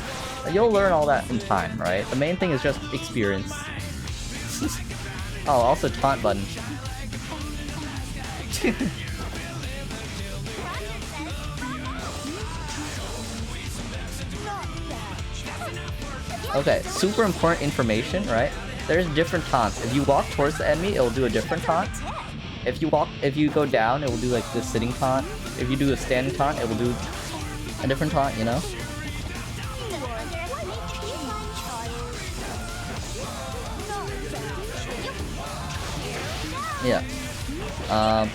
You'll learn all that in time, right? The main thing is just experience. Oh, also taunt button. Okay, super important information, right? There's different taunts. If you walk towards the enemy, it'll do a different taunt. If you go down, it will do like this sitting taunt. If you do a standing taunt, it will do a different taunt, you know? Yeah.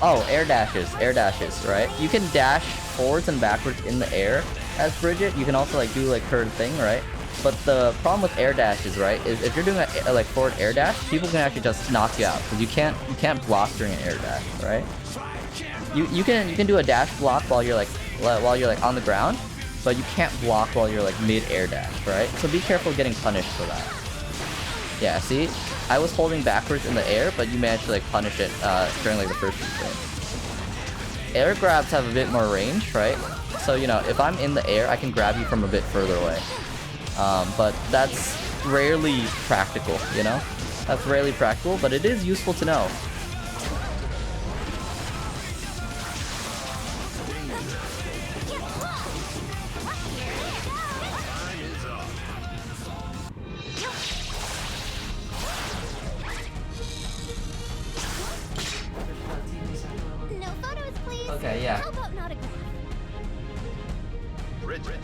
Oh, air dashes, right? You can dash forwards and backwards in the air as Bridget. You can also like do like her thing, right? But the problem with air dashes, right, is if you're doing a like forward air dash, people can actually just knock you out because you can't block during an air dash, right? You can do a dash block while you're like on the ground, but you can't block while you're like mid air dash, right? So be careful getting punished for that. Yeah, see, I was holding backwards in the air, but you managed to like punish it during like the first few frames. Air grabs have a bit more range, right? So you know, if I'm in the air, I can grab you from a bit further away. But that's rarely practical, you know? That's rarely practical, but it is useful to know. No photos, please. Okay, yeah. How about an autograph? Bridget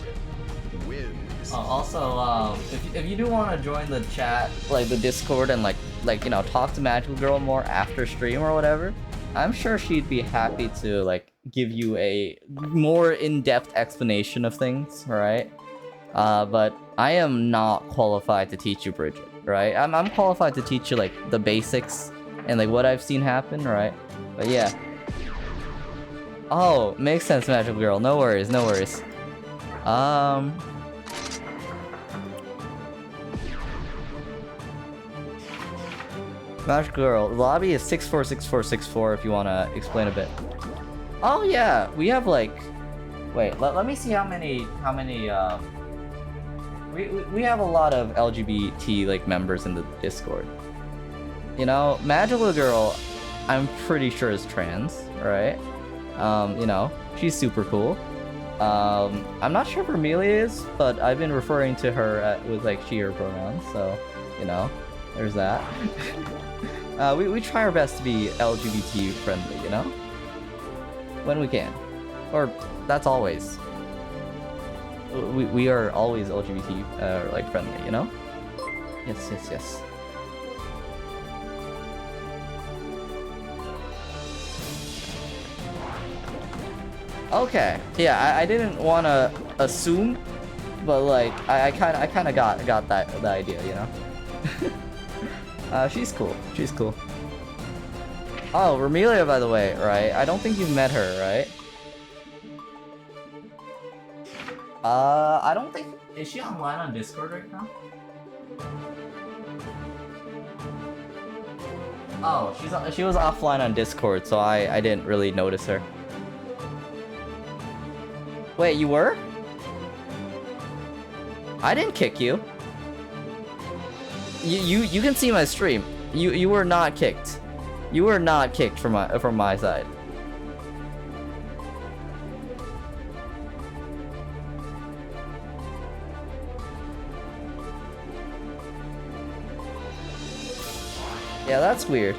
wins. Also, if you do want to join the chat, like the Discord, and like you know, talk to Magical Girl more after stream or whatever, I'm sure she'd be happy to like give you a more in-depth explanation of things, right? But I am not qualified to teach you Bridget, right? I'm qualified to teach you like the basics and like what I've seen happen, right? But yeah. Oh, makes sense, Magical Girl. No worries, no worries. Magic Girl, the lobby is 646464 if you want to explain a bit. Oh yeah, we have like... Wait, let me see how many we have a lot of LGBT like members in the Discord. You know, Magical Girl, I'm pretty sure is trans, right? You know, she's super cool. I'm not sure if Vermelia is, but I've been referring to her with like she, her pronouns, so, you know, there's that. We try our best to be LGBT friendly, you know? When we can. Or, that's always. We are always LGBT, like, friendly, you know? Yes, yes, yes. Okay, yeah, I didn't want to assume, but like I kind of got that the idea, you know. She's cool. She's cool. Oh, Romelia, by the way, right? I don't think you've met her, right? I don't think. Is she online on Discord right now? Oh, she was offline on Discord, so I didn't really notice her. Wait, you were? I didn't kick you. You can see my stream. You were not kicked. You were not kicked from my side. Yeah, that's weird.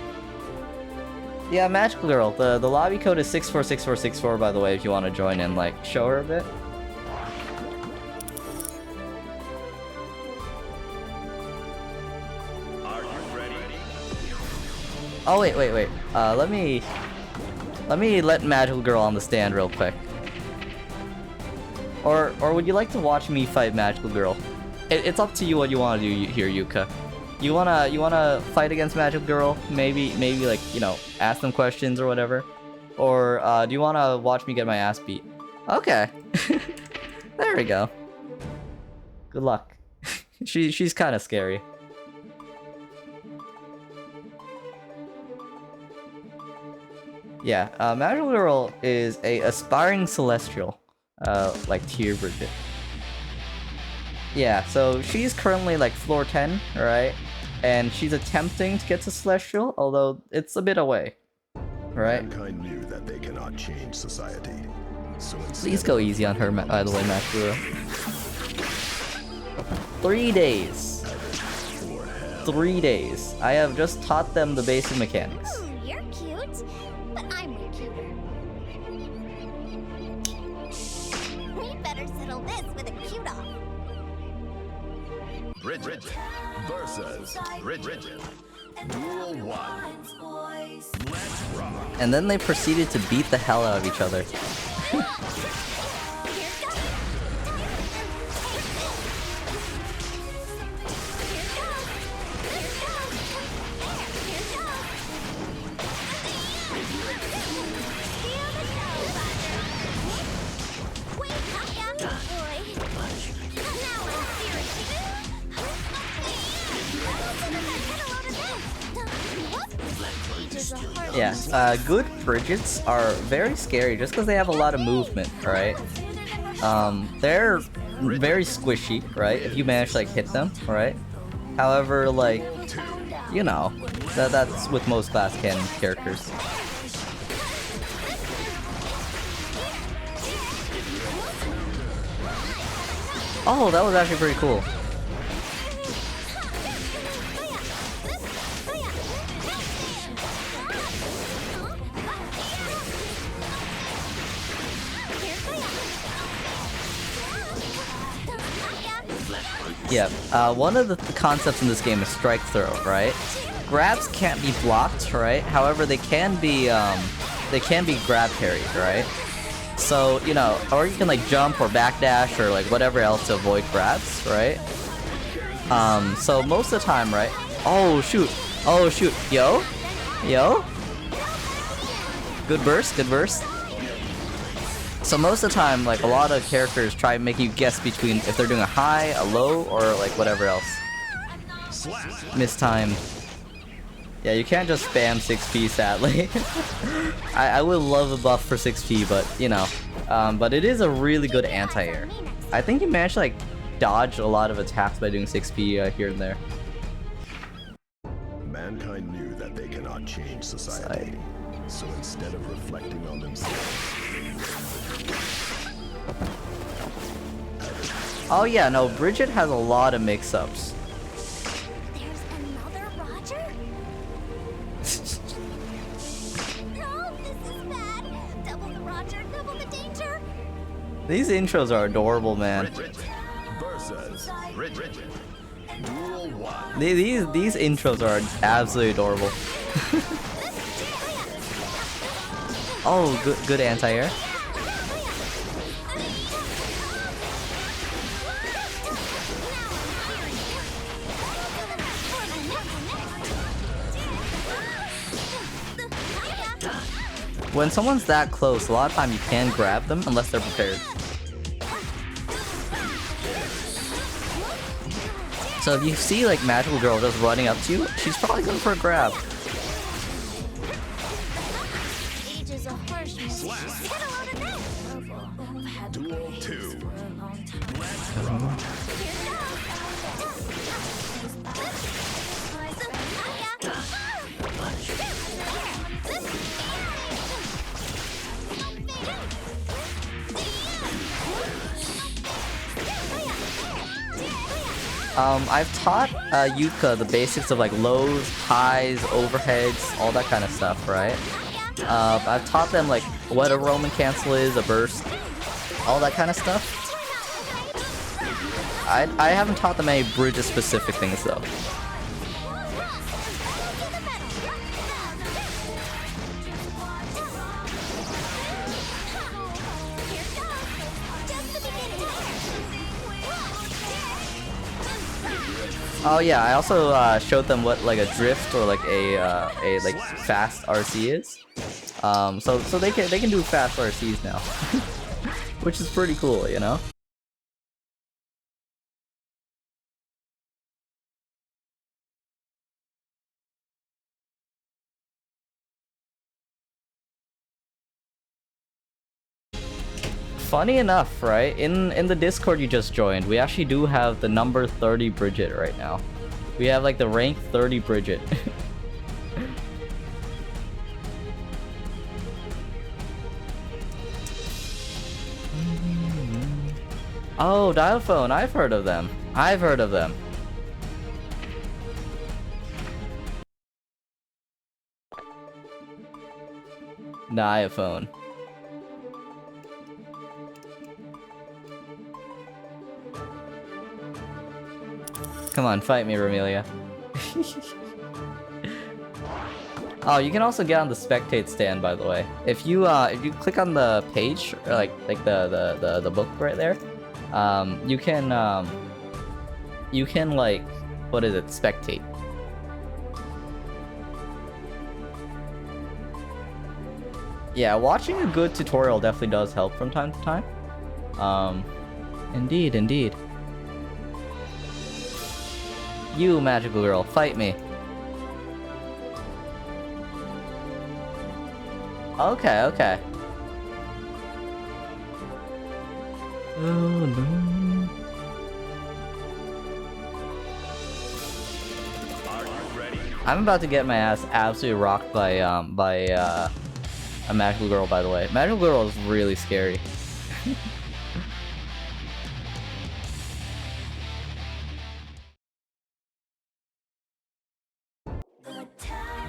Yeah, Magical Girl. The lobby code is 646464, by the way, if you want to join in, like, show her a bit. Are you ready? Oh wait. Let me let Magical Girl on the stand real quick. Or would you like to watch me fight Magical Girl? It's up to you what you want to do here, Yuka. You wanna fight against Magical Girl? Maybe like, you know, ask them questions or whatever. Or do you wanna watch me get my ass beat? Okay. There we go. Good luck. She's kind of scary. Yeah, Magical Girl is a aspiring celestial, like tier Bridget. Yeah, so she's currently like floor 10, right? And she's attempting to get to Celestial, although it's a bit away, right? Mankind knew that they cannot change society. So Please go easy on her, by the way, Magical Girl. 3 days. 3 days. I have just taught them the basic mechanics. Ooh, you're cute, but I'm way cuter. We better settle this with a cute off. Bridget versus Bridget. Duel 1. Let's rock. And then they proceeded to beat the hell out of each other. Yeah, good Bridgets are very scary just because they have a lot of movement, right? They're very squishy, right? If you manage to like hit them, right? However, like, you know, that's with most class canon characters. Oh, that was actually pretty cool. Yeah, one of the concepts in this game is strike throw, right? Grabs can't be blocked, right? However, they can be grab parried, right? So, you know, or you can like jump or backdash or like whatever else to avoid grabs, right? So most of the time, right? Oh shoot! Yo! Good burst, good burst. So most of the time, like, a lot of characters try and make you guess between if they're doing a high, a low, or like whatever else. Mistime. Yeah, you can't just spam 6p, sadly. I would love a buff for 6p, but, you know. But it is a really good anti-air. I think you managed to, like, dodge a lot of attacks by doing 6p here and there. Mankind knew that they cannot change society. So instead of reflecting on themselves... Oh yeah, no, Bridget has a lot of mix-ups. There's another Roger? No, this is bad. Double the Roger, double the danger. These intros are adorable, man. Bridget versus Bridget. Duel 1. These intros are absolutely adorable. Oh, good anti-air. when someone's that close, a lot of time you can grab them unless they're prepared. So if you see like Magical Girl just running up to you, she's probably going for a grab. Age is a harsh message. Get a load of this. I've had the Duel grace 2. for a long time. Let's rock. I've taught Yuka the basics of like lows, highs, overheads, all that kind of stuff, right? I've taught them like what a Roman cancel is, a burst, all that kind of stuff. I haven't taught them any Bridges specific things though. Oh yeah, I also showed them what like a drift or like a like fast RC is. So they can do fast RCs now, which is pretty cool, you know. Funny enough, right? In the Discord you just joined, we actually do have the number 30 Bridget right now. We have like the rank 30 Bridget. Oh, Dialphone, I've heard of them. I've heard of them. Dialphone. Come on, fight me, Romelia. Oh, you can also get on the spectate stand, by the way. If you click on the page, or like the book right there, you can like, what is it? Spectate. Yeah, watching a good tutorial definitely does help from time to time. Indeed, indeed. You, Magical Girl, fight me. Okay, okay. Oh no. I'm about to get my ass absolutely rocked by a Magical Girl, by the way. Magical Girl is really scary.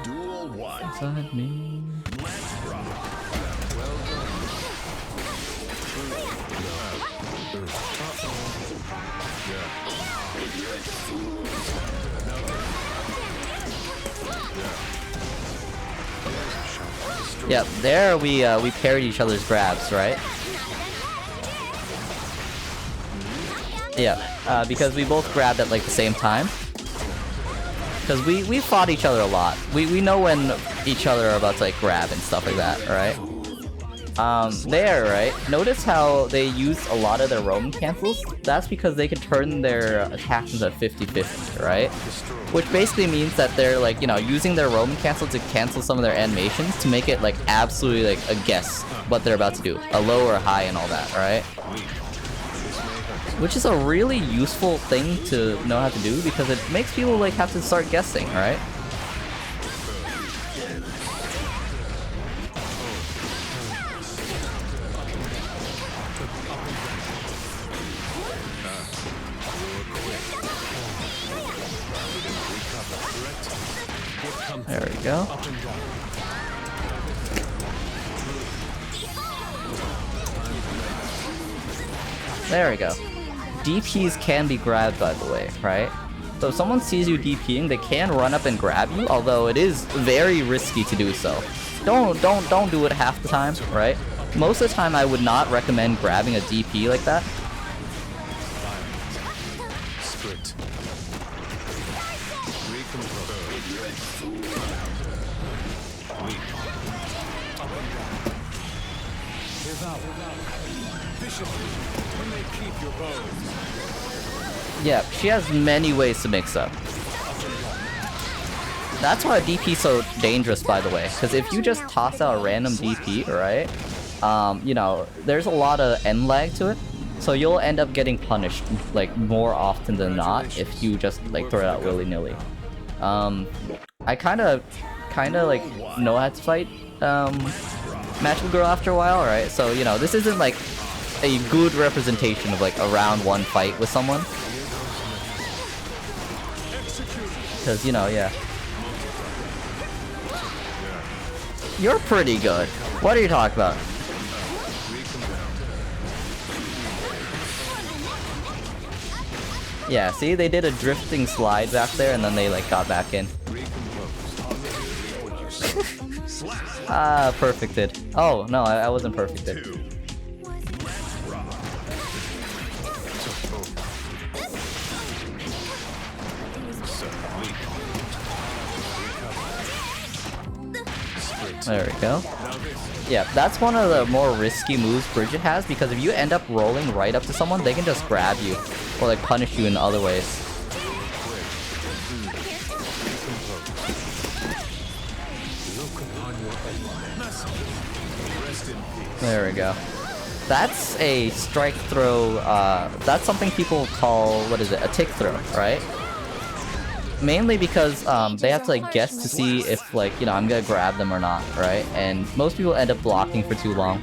Duel 1. Inside me. Let's rock. Yep, there we parried each other's grabs, right? Yeah, because we both grabbed at like the same time. Because we fought each other a lot. We know when each other are about to like grab and stuff like that, right? There, right? Notice how they use a lot of their Roman cancels? That's because they can turn their attacks into 50-50, right? Which basically means that they're like, you know, using their Roman cancel to cancel some of their animations to make it like absolutely like a guess what they're about to do. A low or a high and all that, right? Which is a really useful thing to know how to do because it makes people like have to start guessing, right? There we go. There we go. DPs can be grabbed, by the way, right? So if someone sees you DPing, they can run up and grab you, although it is very risky to do so. Don't do it half the time, right? Most of the time, I would not recommend grabbing a DP like that. Sprint. Yeah, she has many ways to mix up. That's why DP is so dangerous, by the way. Because if you just toss out a random DP, right? You know, there's a lot of end lag to it. So you'll end up getting punished, like, more often than not if you just, like, throw it out willy-nilly. I kinda, like, know how to fight, Magical Girl after a while, right? So, you know, this isn't, like, a good representation of, like, a round one fight with someone. Because, you know, yeah. You're pretty good. What are you talking about? Yeah, see, they did a drifting slide back there and then they like got back in. Ah, perfected. Oh, no, I wasn't perfected. There we go. Yeah, that's one of the more risky moves Bridget has, because if you end up rolling right up to someone, they can just grab you or like punish you in other ways. There we go. That's a strike throw, that's something people call, what is it, a tick throw, right? Mainly because they have to like guess to see if like, you know, I'm gonna grab them or not, right? And most people end up blocking for too long.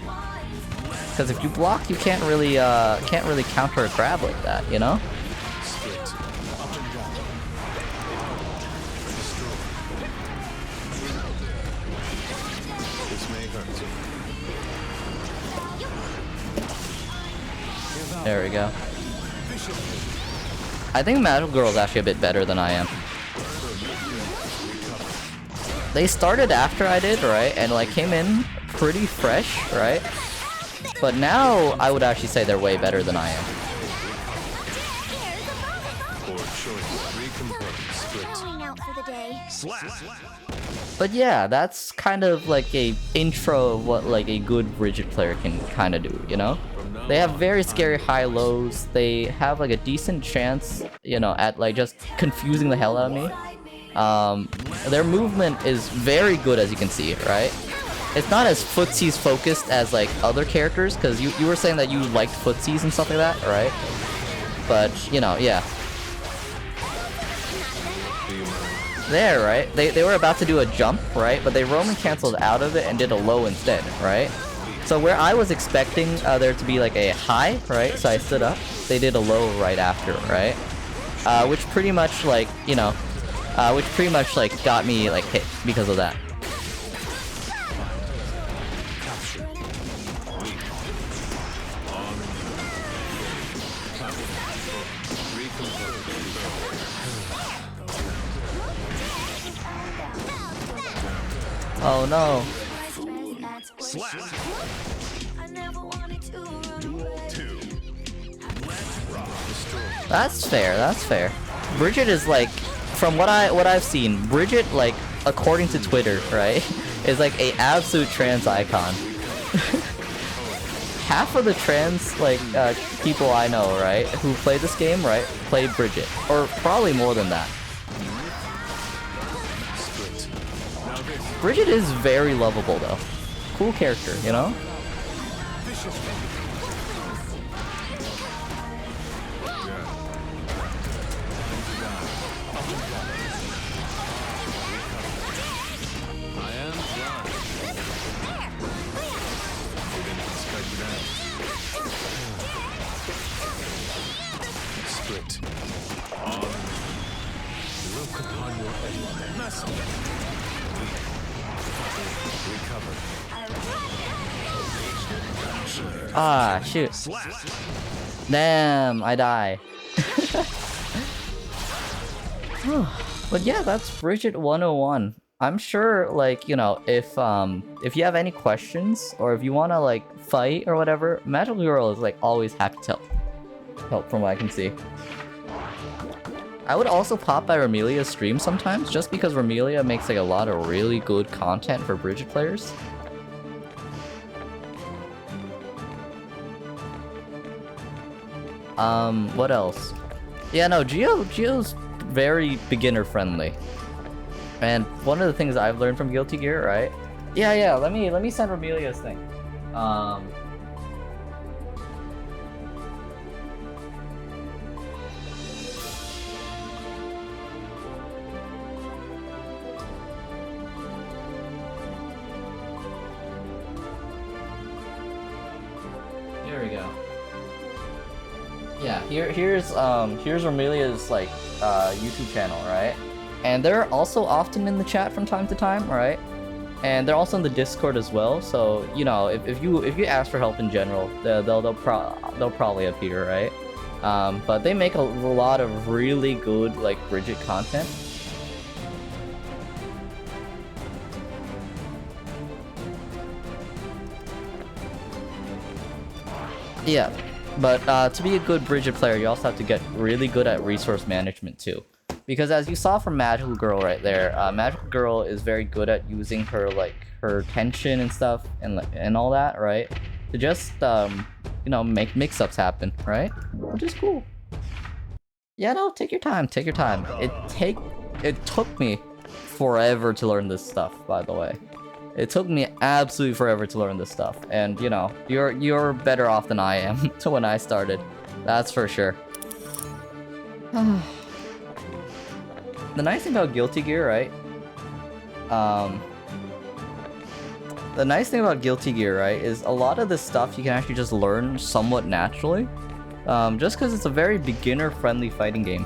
Because if you block, you can't really counter a grab like that, you know? There we go. I think Magical Girl is actually a bit better than I am. They started after I did, right? And like came in pretty fresh, right? But now I would actually say they're way better than I am. Going out for the day. But yeah, that's kind of like a intro of what like a good Bridget player can kind of do, you know? They have very scary high lows. They have like a decent chance, you know, at like just confusing the hell out of me. Their movement is very good, as you can see, right? It's not as footsies focused as like other characters, because you were saying that you liked footsies and stuff like that, right? But, you know, yeah. There, right? They were about to do a jump, right? But they Roman canceled out of it and did a low instead, right? So where I was expecting there to be like a high, right? So I stood up. They did a low right after, right? Which pretty much like, you know, which pretty much like got me like hit because of that. Oh no. That's fair, that's fair. Bridget is like, from what I've seen, Bridget, like, according to Twitter, right, is like a absolute trans icon. Half of the trans, like, people I know, right, who play this game, right, play Bridget. Or probably more than that. Bridget is very lovable, though. Cool character, you know? Ah, shoot. Damn, I die. But yeah, that's Bridget 101. I'm sure, like, you know, if you have any questions or if you want to like fight or whatever, Magical Girl is like always happy to help from what I can see. I would also pop by Remelia's stream sometimes, just because Remelia makes like a lot of really good content for Bridget players. What else? Yeah, no, Geo's very beginner friendly. And one of the things I've learned from Guilty Gear, right? Yeah, let me send Romelia's thing. Here we go. Yeah, here's Romelia's like YouTube channel, right? And they're also often in the chat from time to time, right? And they're also in the Discord as well. So you know, if you ask for help in general, they'll probably appear, right? But they make a lot of really good like Bridget content. Yeah, but to be a good Bridget player, you also have to get really good at resource management too. Because as you saw from Magical Girl right there, Magical Girl is very good at using her like her tension and stuff and all that, right? To just you know, make mix-ups happen, right? Which is cool. Yeah, no, take your time, take your time. It took me forever to learn this stuff, by the way. It took me absolutely forever to learn this stuff, and you know, you're better off than I am to when I started. That's for sure. The nice thing about Guilty Gear, right? The nice thing about Guilty Gear, right, is a lot of this stuff you can actually just learn somewhat naturally. Just because it's a very beginner-friendly fighting game.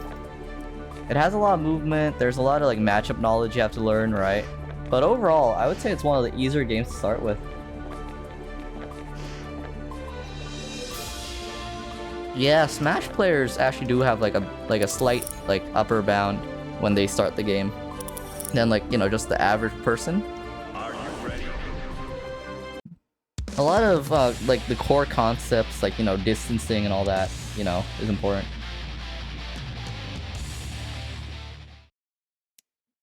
It has a lot of movement, there's a lot of like matchup knowledge you have to learn, right? But overall, I would say it's one of the easier games to start with. Yeah, Smash players actually do have like a slight like upper bound when they start the game than like, you know, just the average person. Are you ready? A lot of like the core concepts, like, you know, distancing and all that, you know, is important.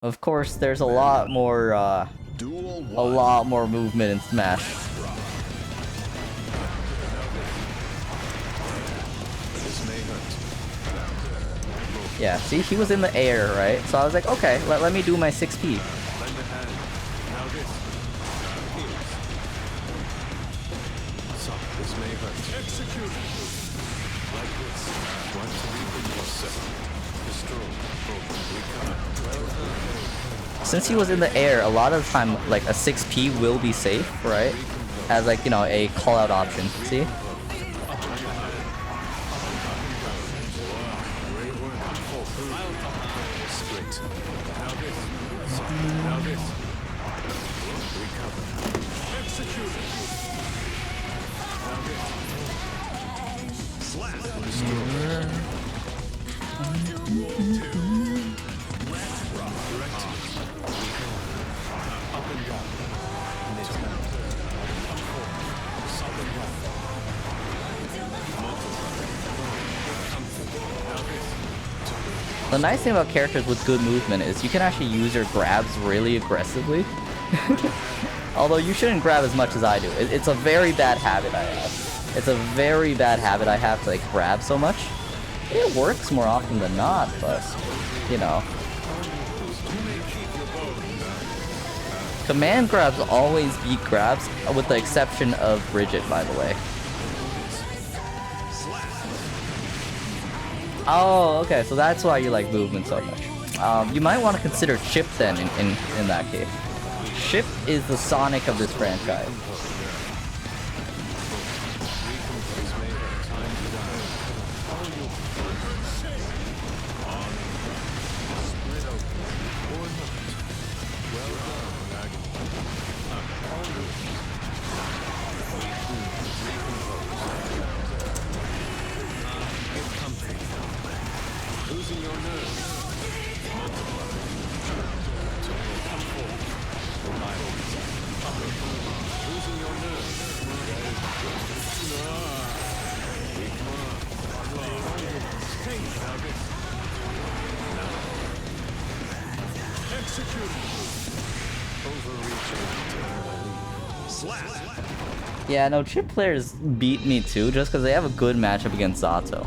Of course, there's a lot more movement in Smash. This may hurt. Yeah, see, he was in the air, right? So I was like, okay, let me do my 6P. Lend a hand. Now this. Heals. So, this may hurt. Execute. Like this. Want to rebuild yourself. Destroy. Broken. Recover. Well done. Since he was in the air, a lot of the time, like, a 6P will be safe, right? As, like, you know, a call-out option. See? The nice thing about characters with good movement is you can actually use your grabs really aggressively. Although you shouldn't grab as much as I do. It's a very bad habit I have. It's a very bad habit I have to like grab so much. It works more often than not, but you know. Command grabs always beat grabs, with the exception of Bridget, by the way. Oh, okay, so that's why you like movement so much. You might want to consider Chip then in that case. Chip is the Sonic of this franchise. Yeah, no, Chip players beat me too, just because they have a good matchup against Zato.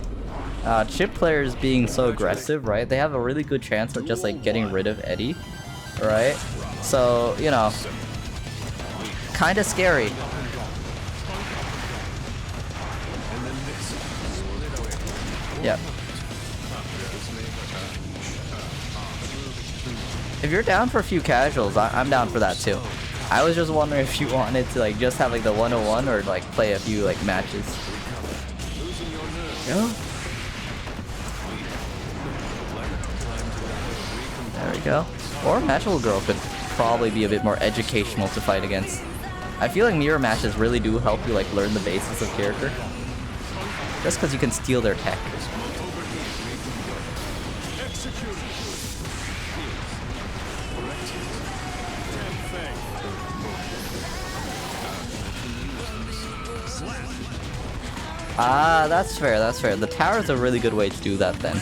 Chip players being so aggressive, right? They have a really good chance of just like getting rid of Eddie, right? So, you know, kind of scary. Yep. If you're down for a few casuals, I'm down for that too. I was just wondering if you wanted to like just have like the 101 or like play a few like matches. Yeah. There we go. Or Magical Girl could probably be a bit more educational to fight against. I feel like mirror matches really do help you like learn the basics of character. Just because you can steal their tech. Ah, that's fair, that's fair. The tower is a really good way to do that then.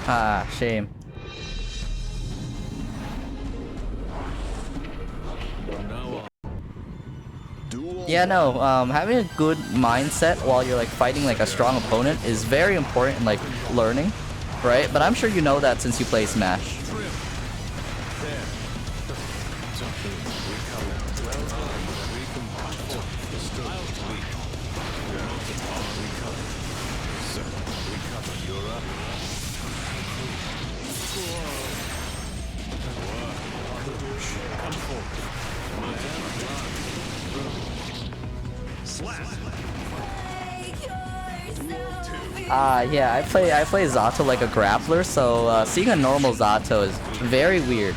Ah, shame. Yeah, no, having a good mindset while you're like fighting like a strong opponent is very important in like learning, right? But I'm sure you know that since you play Smash. Yeah, I play Zato like a grappler, so seeing a normal Zato is very weird.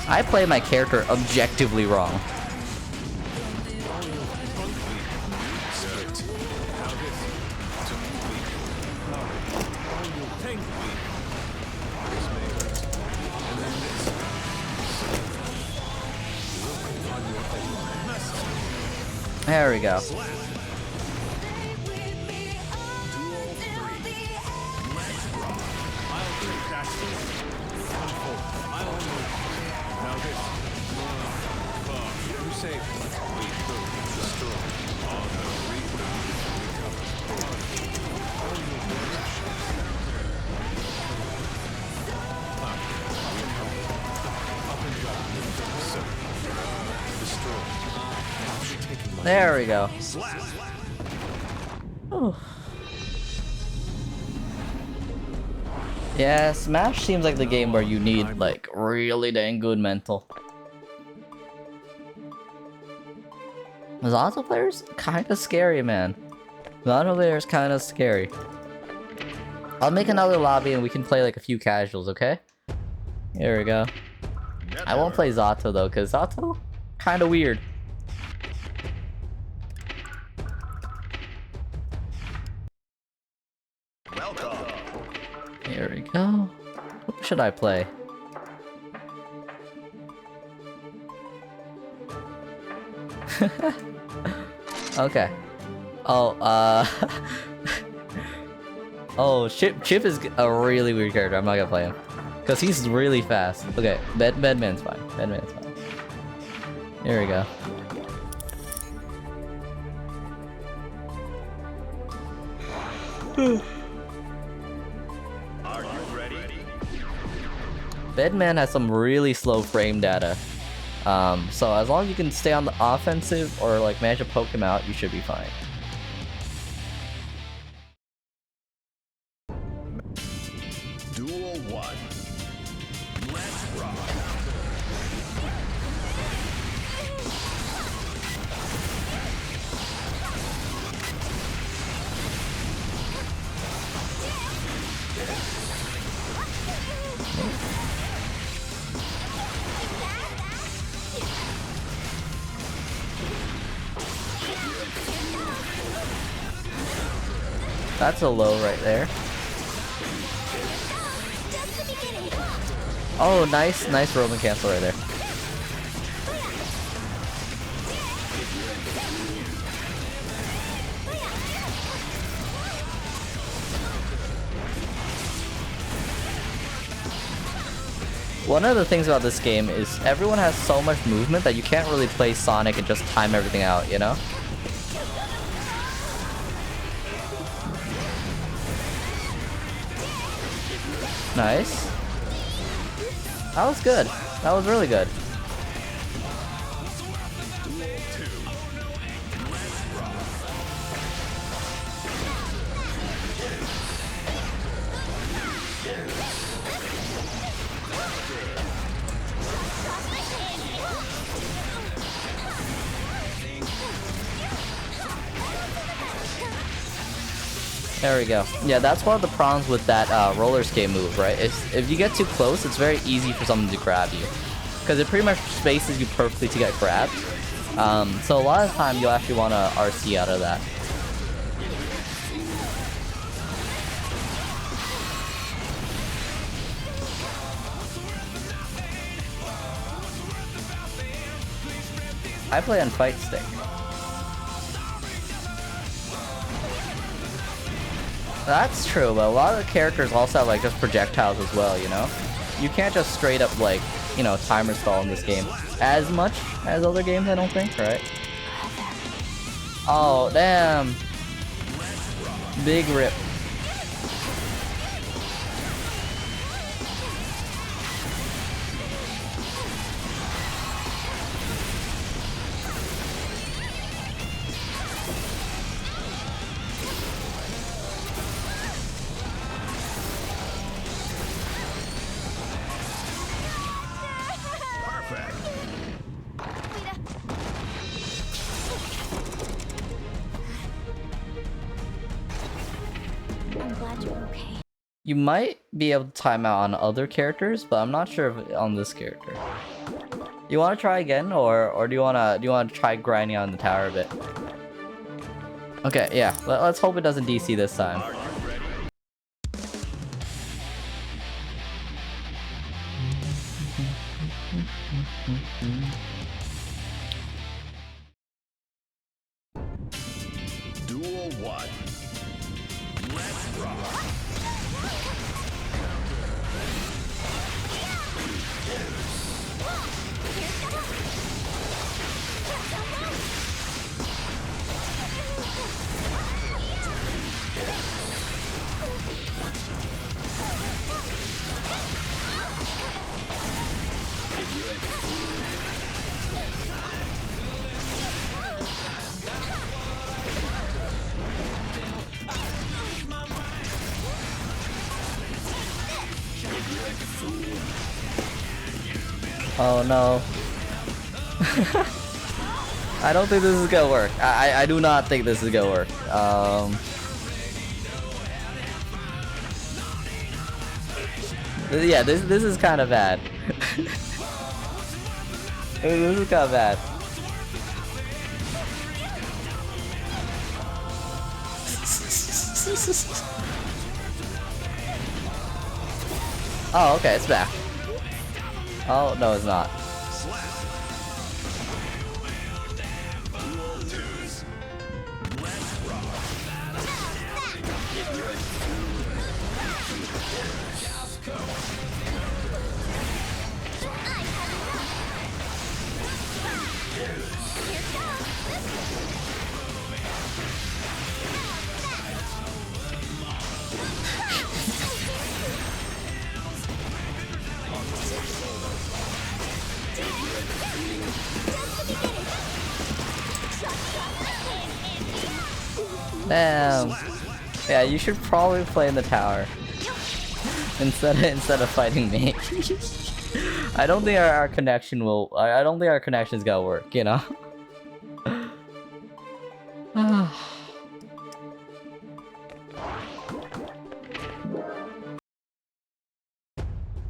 I play my character objectively wrong. There we go. There we go. Ooh. Yeah, Smash seems like the game where you need like really dang good mental. Zato players kind of scary, man. Zato players kind of scary. I'll make another lobby and we can play like a few casuals, okay? Here we go. I won't play Zato though, cause Zato kind of weird. Here we go. What should I play? Okay. Oh, oh, Chip is a really weird character. I'm not gonna play him. Because he's really fast. Okay, Bedman's fine. Bedman's fine. Here we go. Bedman has some really slow frame data. So as long as you can stay on the offensive or like manage to poke him out, you should be fine. Duel 1. Let's rock. That's a low right there. Just the beginning. Oh, nice Roman cancel right there. One of the things about this game is everyone has so much movement that you can't really play Sonic and just time everything out, you know? Nice. That was good. That was really good. There we go. Yeah, that's one of the problems with that roller skate move, right? If you get too close, it's very easy for someone to grab you. Because it pretty much spaces you perfectly to get grabbed. So a lot of the time, you'll actually want to RC out of that. I play on Fight Stick. That's true, but a lot of the characters also have like just projectiles as well, you know? You can't just straight up like, you know, timer stall in this game. As much as other games, I don't think, right? Oh, damn. Big rip. I'm glad you're okay. You might be able to time out on other characters, but I'm not sure if on this character. You want to try again, or do you want to try grinding on the tower a bit? Okay, yeah. Let's hope it doesn't DC this time. Duel 1. Let's rock. Oh no. I don't think this is gonna work. I do not think this is gonna work. Yeah, this is kind of bad. This is kind of bad. Oh, okay, it's back. Oh, no, it's not. Damn. Yeah, you should probably play in the tower instead of fighting me. I don't think our connection will. I don't think our connection's gonna work. You know.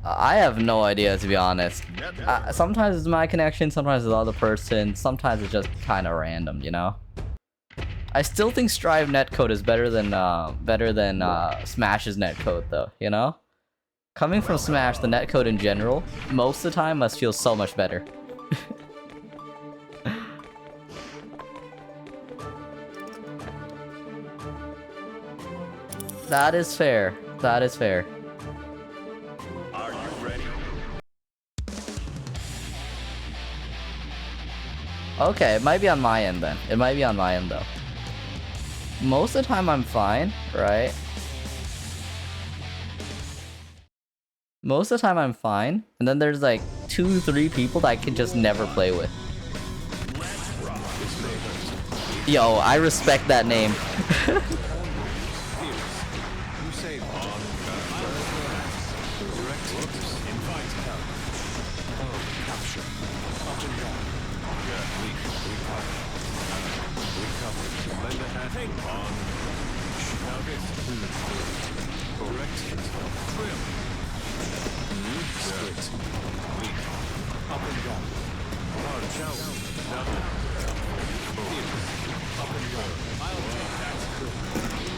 I have no idea, to be honest. Sometimes it's my connection, sometimes it's the other person, sometimes it's just kind of random, you know? I still think Strive netcode is better than Smash's netcode though, you know? Coming from Smash, the netcode in general, most of the time must feel so much better. That is fair. That is fair. Are you ready? Okay, it might be on my end then. It might be on my end though. Most of the time I'm fine, right? Most of the time I'm fine, and then there's like 2-3 people that I can just never play with. Yo, I respect that name. You say on direct hits, invite help. Oh, capture. Up and down. Yeah, we cover. Lend a hand on. Now this. Correct hit. Trim. Split. Weak. Up and down. Large out. Down. Up and down. I'll take that.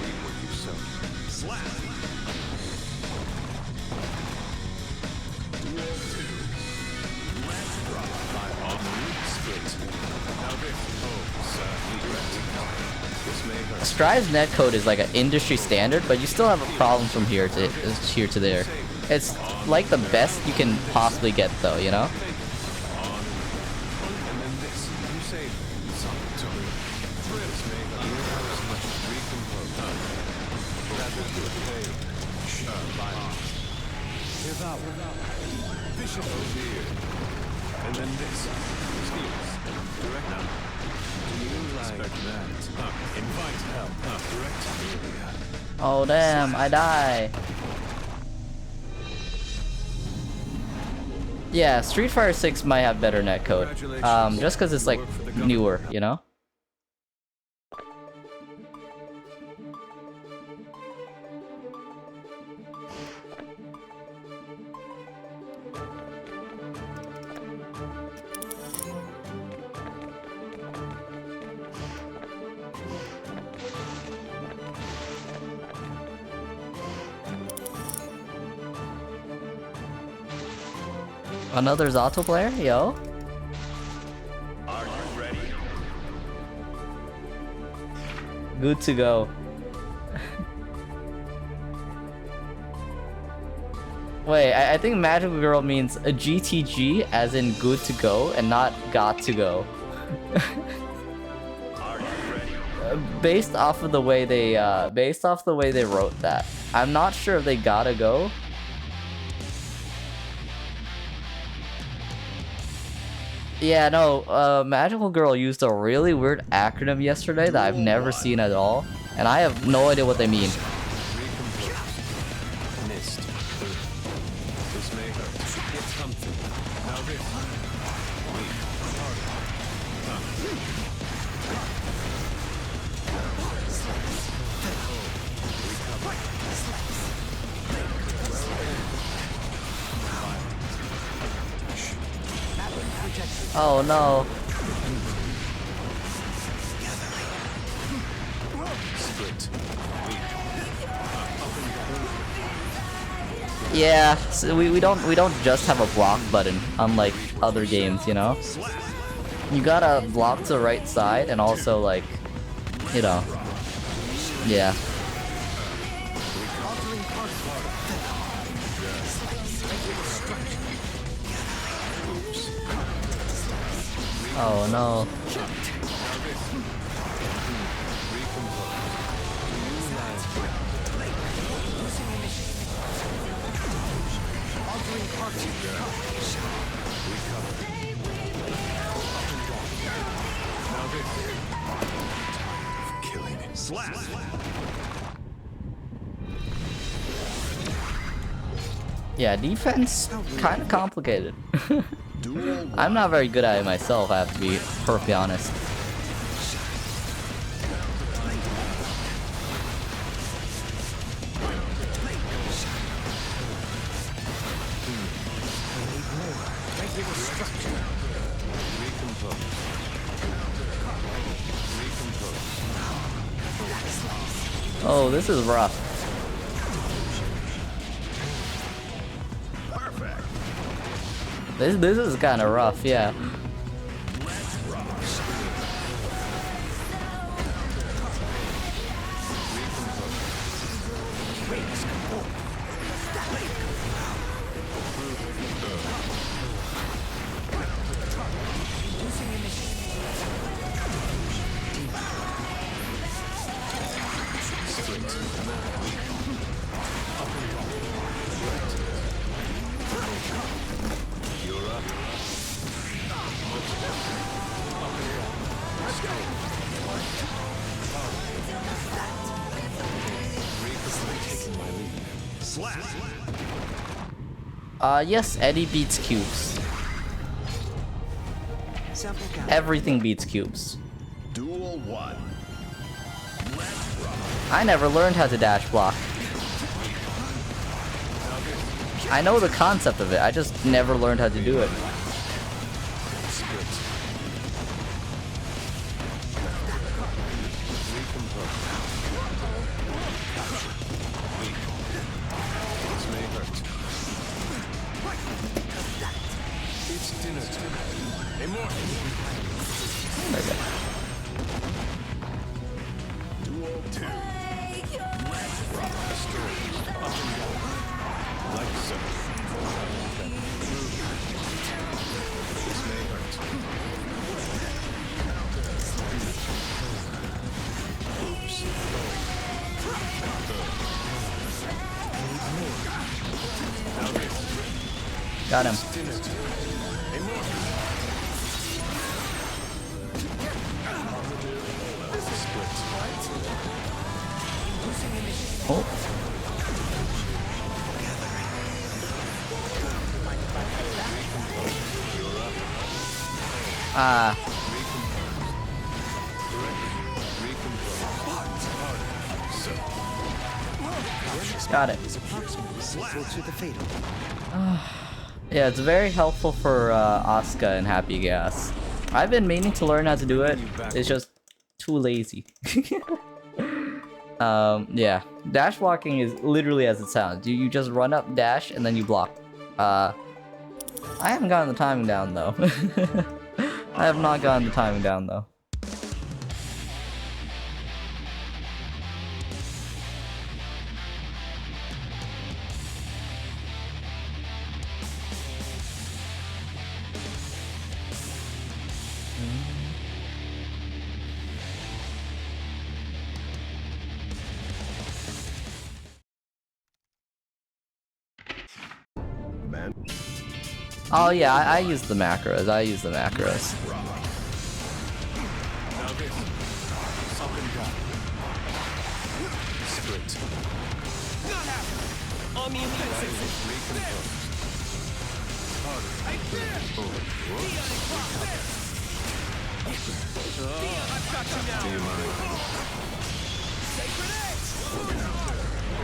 Read what you sow. Slap. My on split. Now this. Oh, sir. This may hurt. Strive's netcode is like an industry standard, but you still have problems from here to there. It's like the best you can possibly get though, you know? And then this. You say something to me. This may hurt. Recompose. That is good. Hey. Violence. Without. Vision. Oh dear. And then this. Skills. Direct now. Do you like that? Invite help. Direct area. Oh damn, I die. Yeah, Street Fighter 6 might have better netcode. Just because it's like newer, you know? Another Zato player? Yo. Are you ready? Good to go. Wait, I think Magical Girl means a GTG as in good to go and not got to go. Are you ready? Based off of the way they wrote that. I'm not sure if they gotta go. Yeah, no, Magical Girl used a really weird acronym yesterday that I've never seen at all, and I have no idea what they mean. Missed. This may hurt. Get something. Now this. Weak. Oh no. Split. Yeah, so we don't just have a block button, unlike other games, you know? You gotta block to the right side and also like, you know, yeah. Oh no. Killing. Slap. Yeah, defense kind of complicated. I'm not very good at it myself, I have to be perfectly honest. Oh, this is rough. Perfect. This is kind of rough, yeah. Yes, Eddie beats cubes. Everything beats cubes. Duel 1. I never learned how to dash block. I know the concept of it, I just never learned how to do it. Duel 2. Like so. This may hurt. Got him. Oh. Ah. Got it. Yeah, it's very helpful for Asuka and Happy Gas. I've been meaning to learn how to do it. It's just too lazy. Yeah. Dash blocking is literally as it sounds. You just run up, dash, and then you block. I haven't gotten the timing down though. I have not gotten the timing down though. Man. Oh yeah, I use the macros. I use the macros. On the offensive.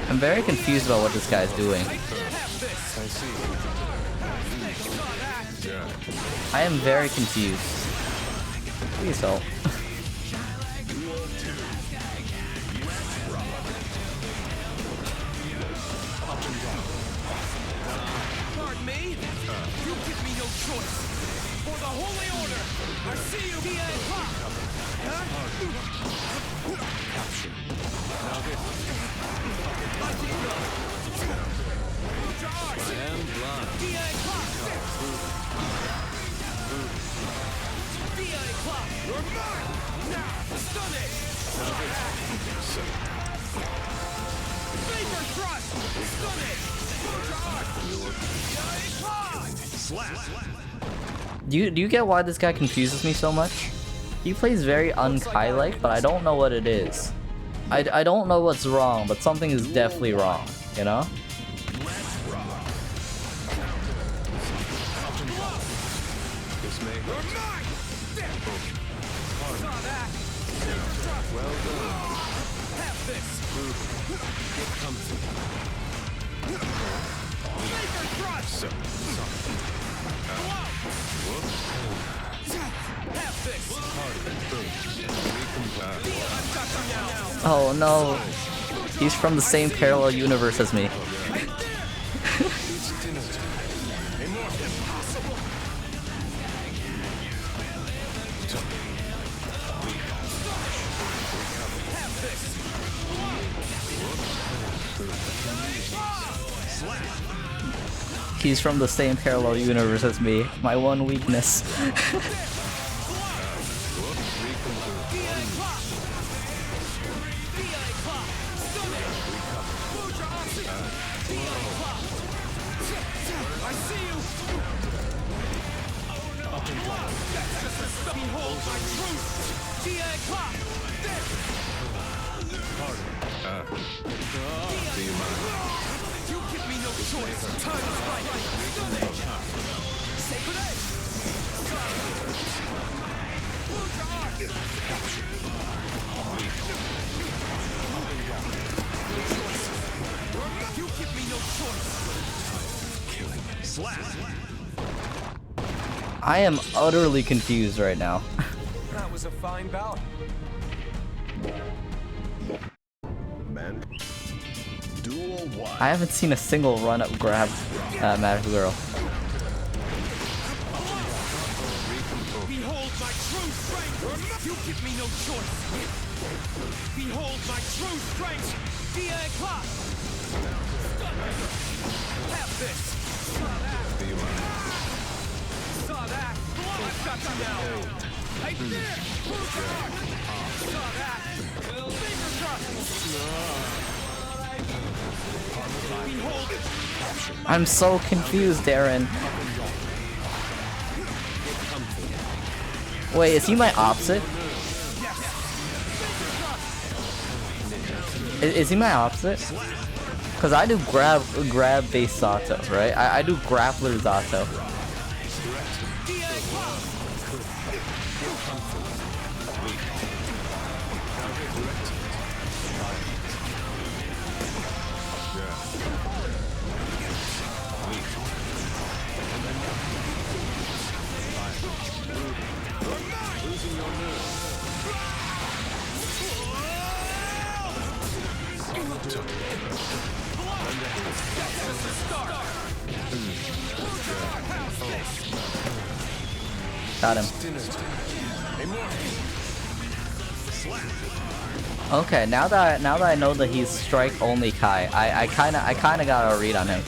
I'm very confused about what this guy's doing. I am very confused. Please help. Pardon me? You give me no choice. For the Holy Order, I see you via a pop. You're mine! Now, stun it! Vapor thrust! Stun it! Do you get why this guy confuses me so much? He plays very un-Kai-like, but I don't know what it is. I don't know what's wrong, but something is definitely wrong, you know? Oh no. He's from the same parallel universe as me. It's dinner time. Impossible. Have this. He's from the same parallel universe as me. My one weakness. I see you. That's just a stop. Behold my truth. DA clock. Do you mind? You give me no choice. Time is right. Sacred edge. Move your arm. You give me no choice. Killing. Slap. I am utterly confused right now. That was a fine bout. Man. Duel 1. I haven't seen a single run-up grab Magical Girl. Behold my true strength. You give me no choice. Behold my true strength. DA clock. Have this. Do you mind? Saw that. I've got you now. Right there. Saw that. Finger thrust. Behold it. I'm so confused, Darren. Wait, is he my opposite? Is he my opposite? Cause I do grab based Zato, right? I do grappler Zato. Got him. Okay, now that I know that he's strike only Kai, I kinda got a read on him.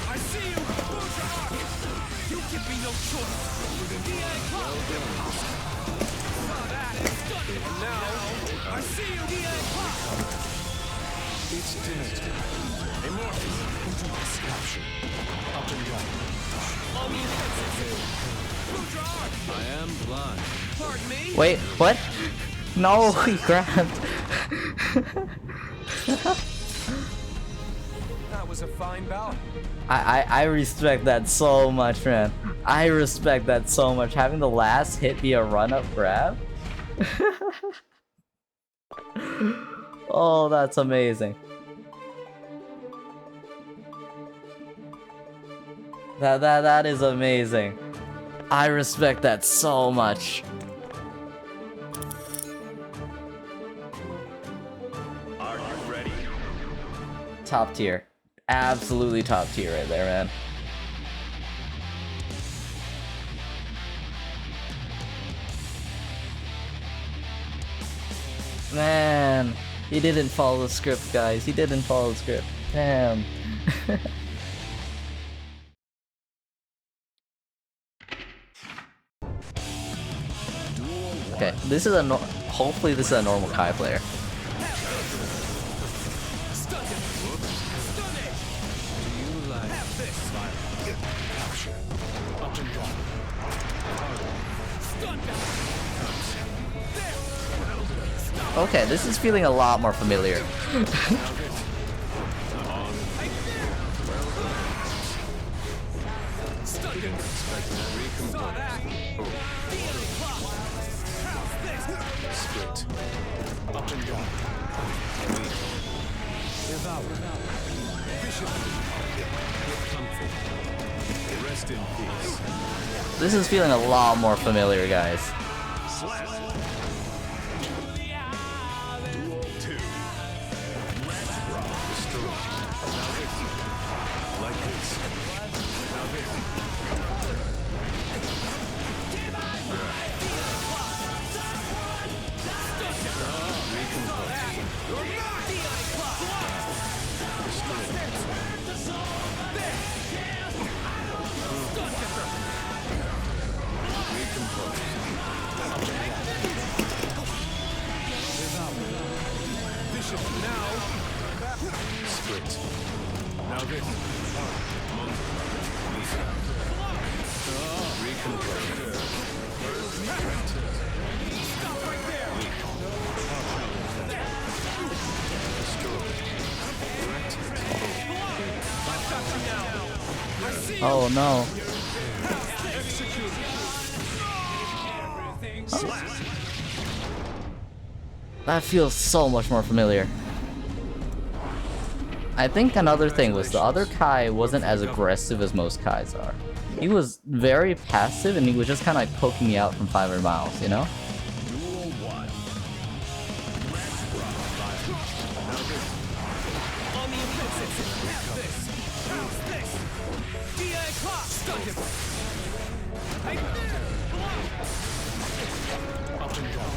I see you. You give me no choice. Saw that. And now I see you. It's dinner time. Immortal. Capture. Up and down. I am blind. Pardon me. Wait, what? No, he grabbed. That was a fine bout. I respect that so much, man. I respect that so much. Having the last hit be a run-up grab? Oh, that's amazing. That is amazing. I respect that so much. Are you ready? Top tier. Absolutely top tier right there, man. Man, he didn't follow the script, guys. He didn't follow the script. Damn. Okay, this is a hopefully this is a normal Kai player. Okay, this is feeling a lot more familiar. Split. Up and down. Weak. Devour. Viciously. Get comfort. Rest in peace. This is feeling a lot more familiar, guys. Slap. Duel 2. Destroy. Now this. Like this. Now this. Split. Now this. Recompose. Oh no. That feels so much more familiar. I think another thing was the other Kai wasn't as aggressive as most Kais are. He was very passive and he was just kind of like poking me out from 500 miles, you know? Duel 1. On the offensive. This. DI clock. Stunned him. Up and down.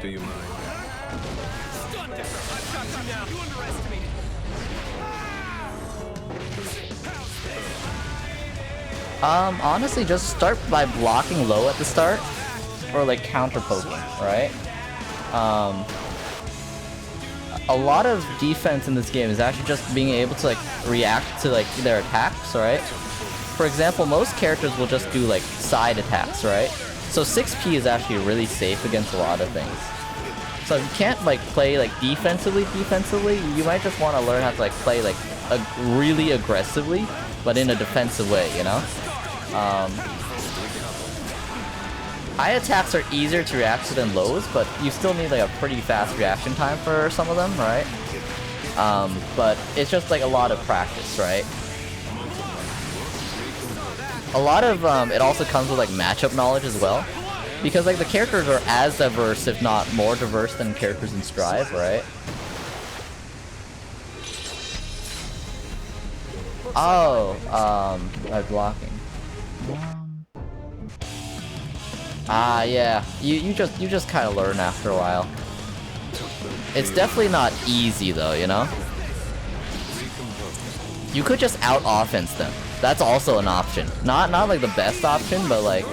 Do you mind? I've got you now. You underestimated. Honestly, just start by blocking low at the start, or like counter poking, right? A lot of defense in this game is actually just being able to like react to like their attacks, right? For example, most characters will just do like side attacks, right? So 6P is actually really safe against a lot of things. So if you can't like play like defensively, you might just want to learn how to like play like really aggressively, but in a defensive way, you know? High attacks are easier to react to than lows, but you still need like a pretty fast reaction time for some of them, right? But it's just like a lot of practice, right? A lot of it also comes with like matchup knowledge as well, because like the characters are as diverse, if not more diverse, than characters in Strive, right? Oh, by blocking. Yeah. You just kind of learn after a while. It's definitely not easy though, you know? You could just out-offense them. That's also an option. Not like the best option, but like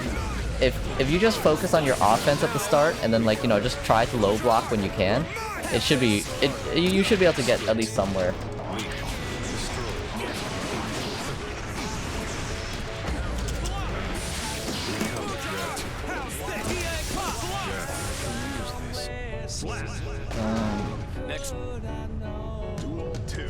if you just focus on your offense at the start and then like, you know, just try to low block when you can, you should be able to get at least somewhere. Next. Duel 2.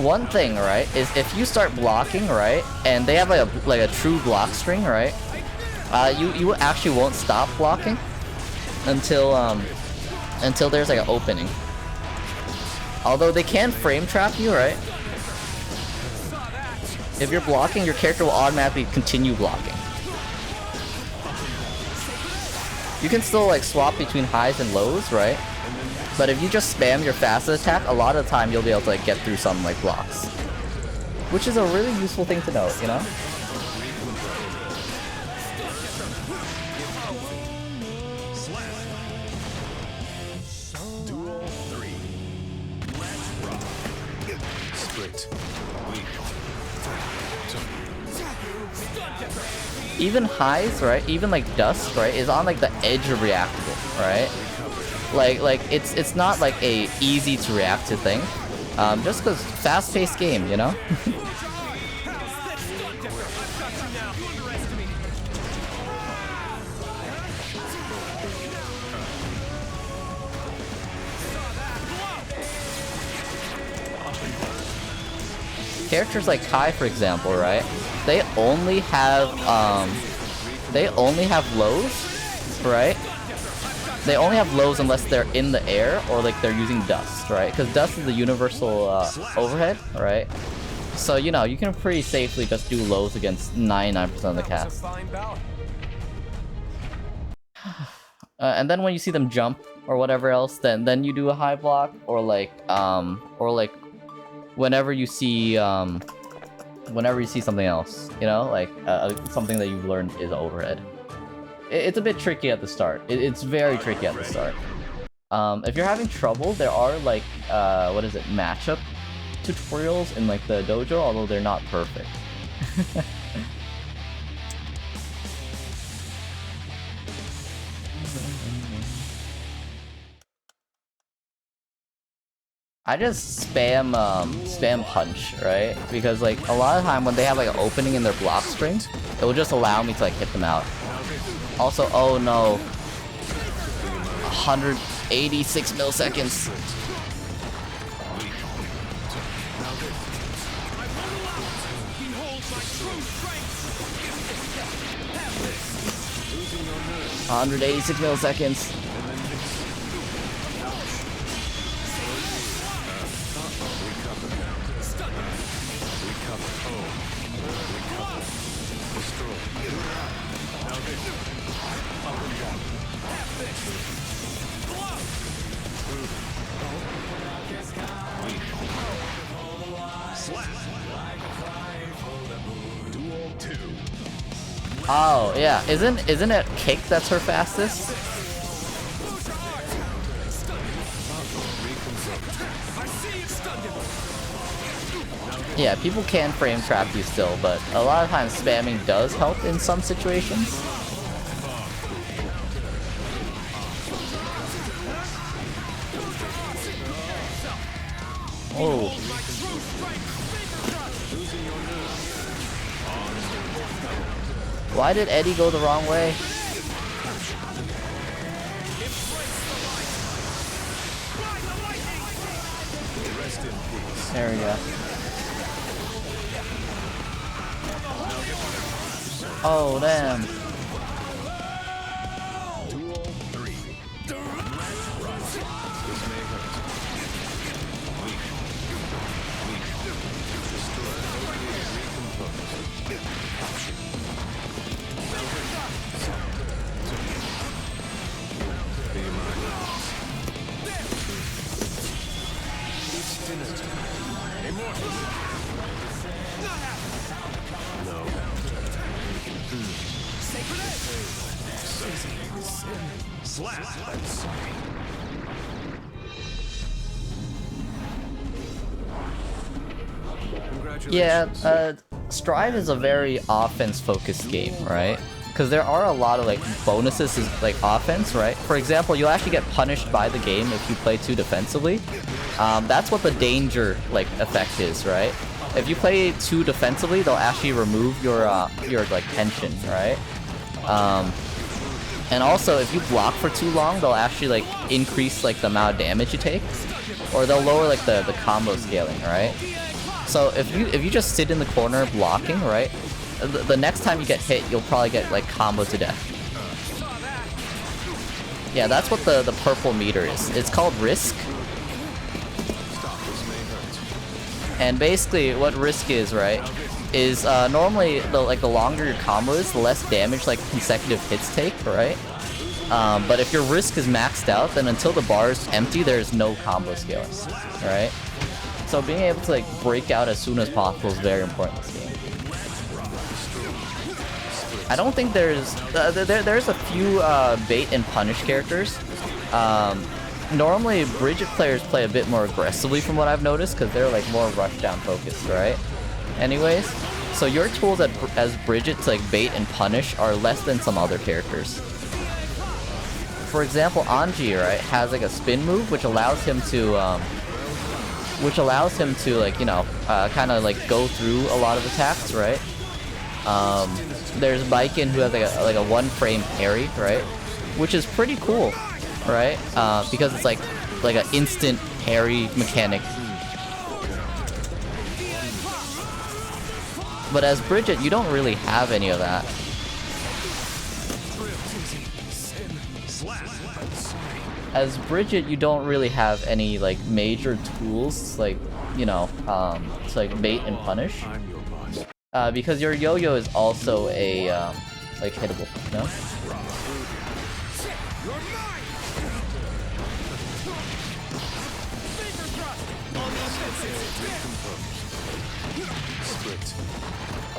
One thing, right, is if you start blocking, right, and they have like a true block string, right, you actually won't stop blocking until there's like an opening. Although they can frame trap you, right? If you're blocking, your character will automatically continue blocking. You can still like swap between highs and lows, right? But if you just spam your fastest attack, a lot of the time you'll be able to like get through some like blocks. Which is a really useful thing to note, you know? Duel 3. Rock. Split. Weak. Even highs, right? Even like dust, right, is on like the edge of reactable, right? Like it's not like a easy to react to thing. Just cause fast-paced game, you know? characters like Kai, for example, right? They only have lows, right? They only have lows unless they're in the air or like they're using dust, right? Because dust is the universal overhead, right? So you know you can pretty safely just do lows against 99% of the cast. And then when you see them jump or whatever else, then you do a high block or like whenever you see something else, you know, like something that you've learned is overhead. It's a bit tricky at the start. It's very tricky at the start. If you're having trouble, there are like matchup tutorials in like the dojo, although they're not perfect. I just spam punch, right? Because like a lot of time when they have like an opening in their block string, it will just allow me to like hit them out. Also, oh no, 186 milliseconds. Behold my true strength. 186 milliseconds. Oh yeah, isn't it kick that's her fastest? Yeah, people can frame trap you still, but a lot of times spamming does help in some situations. Oh. Why did Eddie go the wrong way? There we go. Oh, damn. Yeah, Strive is a very offense-focused game, right? Because there are a lot of like bonuses to like offense, right? For example, you'll actually get punished by the game if you play too defensively. That's what the danger like effect is, right? If you play too defensively, they'll actually remove your like tension, right? And also, if you block for too long, they'll actually like increase like the amount of damage you take, or they'll lower like the combo scaling, right? So if you just sit in the corner blocking, right, the next time you get hit, you'll probably get like combo to death. Yeah, that's what the purple meter is. It's called risk. And basically, what risk is, right, is normally the longer your combo is, the less damage like consecutive hits take, right? But if your risk is maxed out, then until the bar is empty, there's no combo scaling, right? So being able to like break out as soon as possible is very important in this game. I don't think there's a few bait and punish characters. Normally Bridget players play a bit more aggressively from what I've noticed, because they're like more rushdown focused, right? Anyways, so your tools as Bridget to like bait and punish are less than some other characters. For example, Anji, right, has like a spin move which allows him to like, you know, kind of like go through a lot of attacks, right? There's Baiken who has like a one frame parry, right? Which is pretty cool, right? Because it's like an instant parry mechanic. But as Bridget, you don't really have any of that. As Bridget, you don't really have any like major tools like, you know, to like bait and punish. Because your yo-yo is also a like hittable, you know?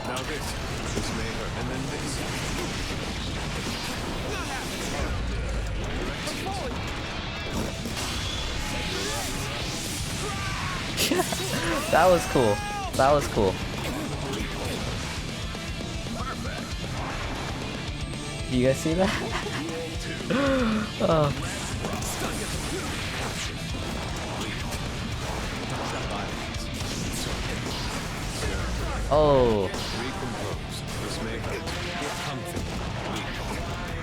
Now this may hurt, and then this. That was cool. That was cool. You guys see that? Oh. Oh. Recompose. This may hurt. Get comfy.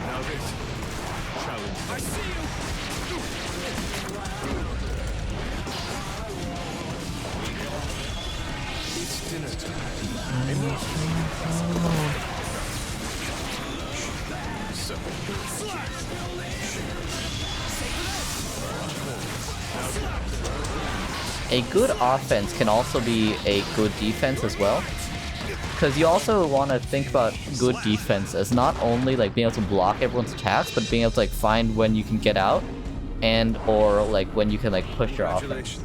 Now this. Challenge. I see you. It's dinner time. So. A good offense can also be a good defense as well. Because you also want to think about good defense as not only like being able to block everyone's attacks, but being able to like find when you can get out and or like when you can like push your offense.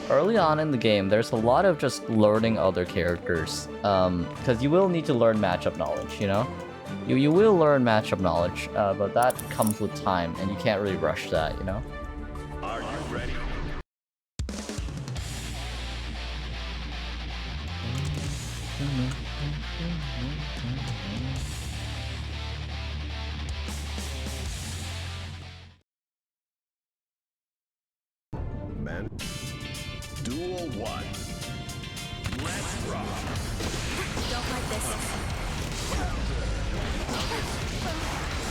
Early on in the game, there's a lot of just learning other characters, because you will need to learn matchup knowledge, you know? You will learn matchup knowledge, but that comes with time, and you can't really rush that, you know? Are you ready? Man. Duel 1. Let's rock. Don't like this.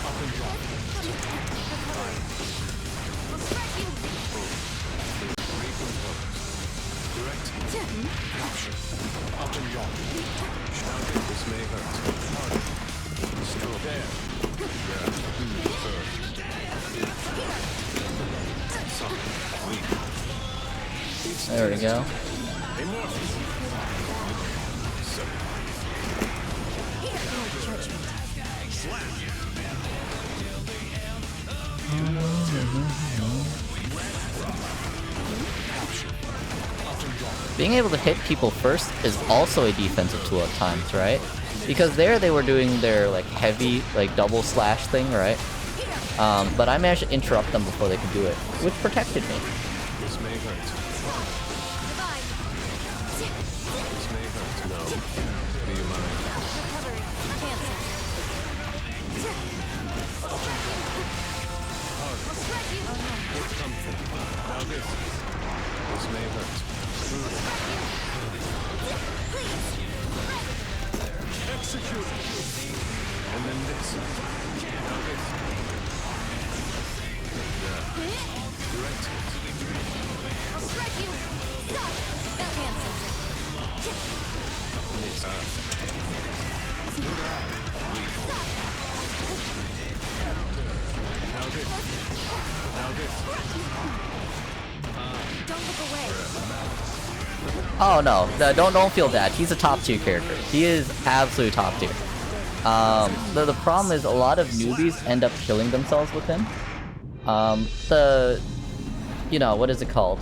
Up and down. This may hurt. Still there. There we go. Being able to hit people first is also a defensive tool at times, right? Because there they were doing their like heavy like double slash thing, right? But I managed to interrupt them before they could do it, which protected me. This may hurt. Goodbye. This may hurt. No. Do you mind? Recovery. Cancel. I'll shred you. Oh no. Get comfy. Now this. This may hurt. Execute. And then this. Now this. Direct hit. I'll shred you. Stop. That cancels. Now this. Now this. Don't look away. Oh no, don't feel bad. He's a top tier character. He is absolute top tier. The problem is a lot of newbies end up killing themselves with him. You know, what is it called?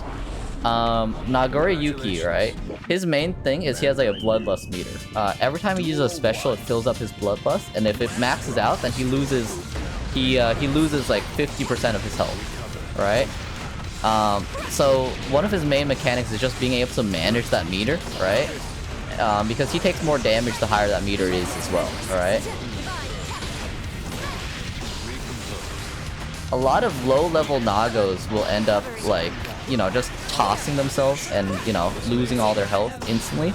Nagori Yuki, right? His main thing is he has like a bloodlust meter. Every time he uses a special, it fills up his bloodlust, and if it maxes out, then he loses like 50% of his health, right? So one of his main mechanics is just being able to manage that meter, right? Because he takes more damage the higher that meter is as well, alright? A lot of low-level Nagos will end up, like, you know, just tossing themselves and, you know, losing all their health instantly.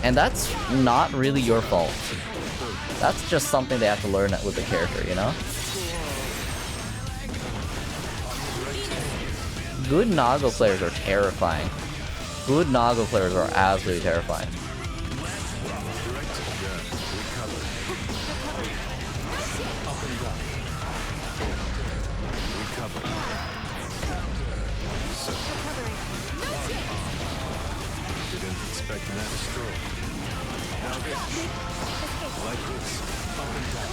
And that's not really your fault. That's just something they have to learn with the character, you know? Good Nago players are terrifying. Good Nago players are absolutely terrifying. Didn't expect that stroke. Now this. Like this. Up and down.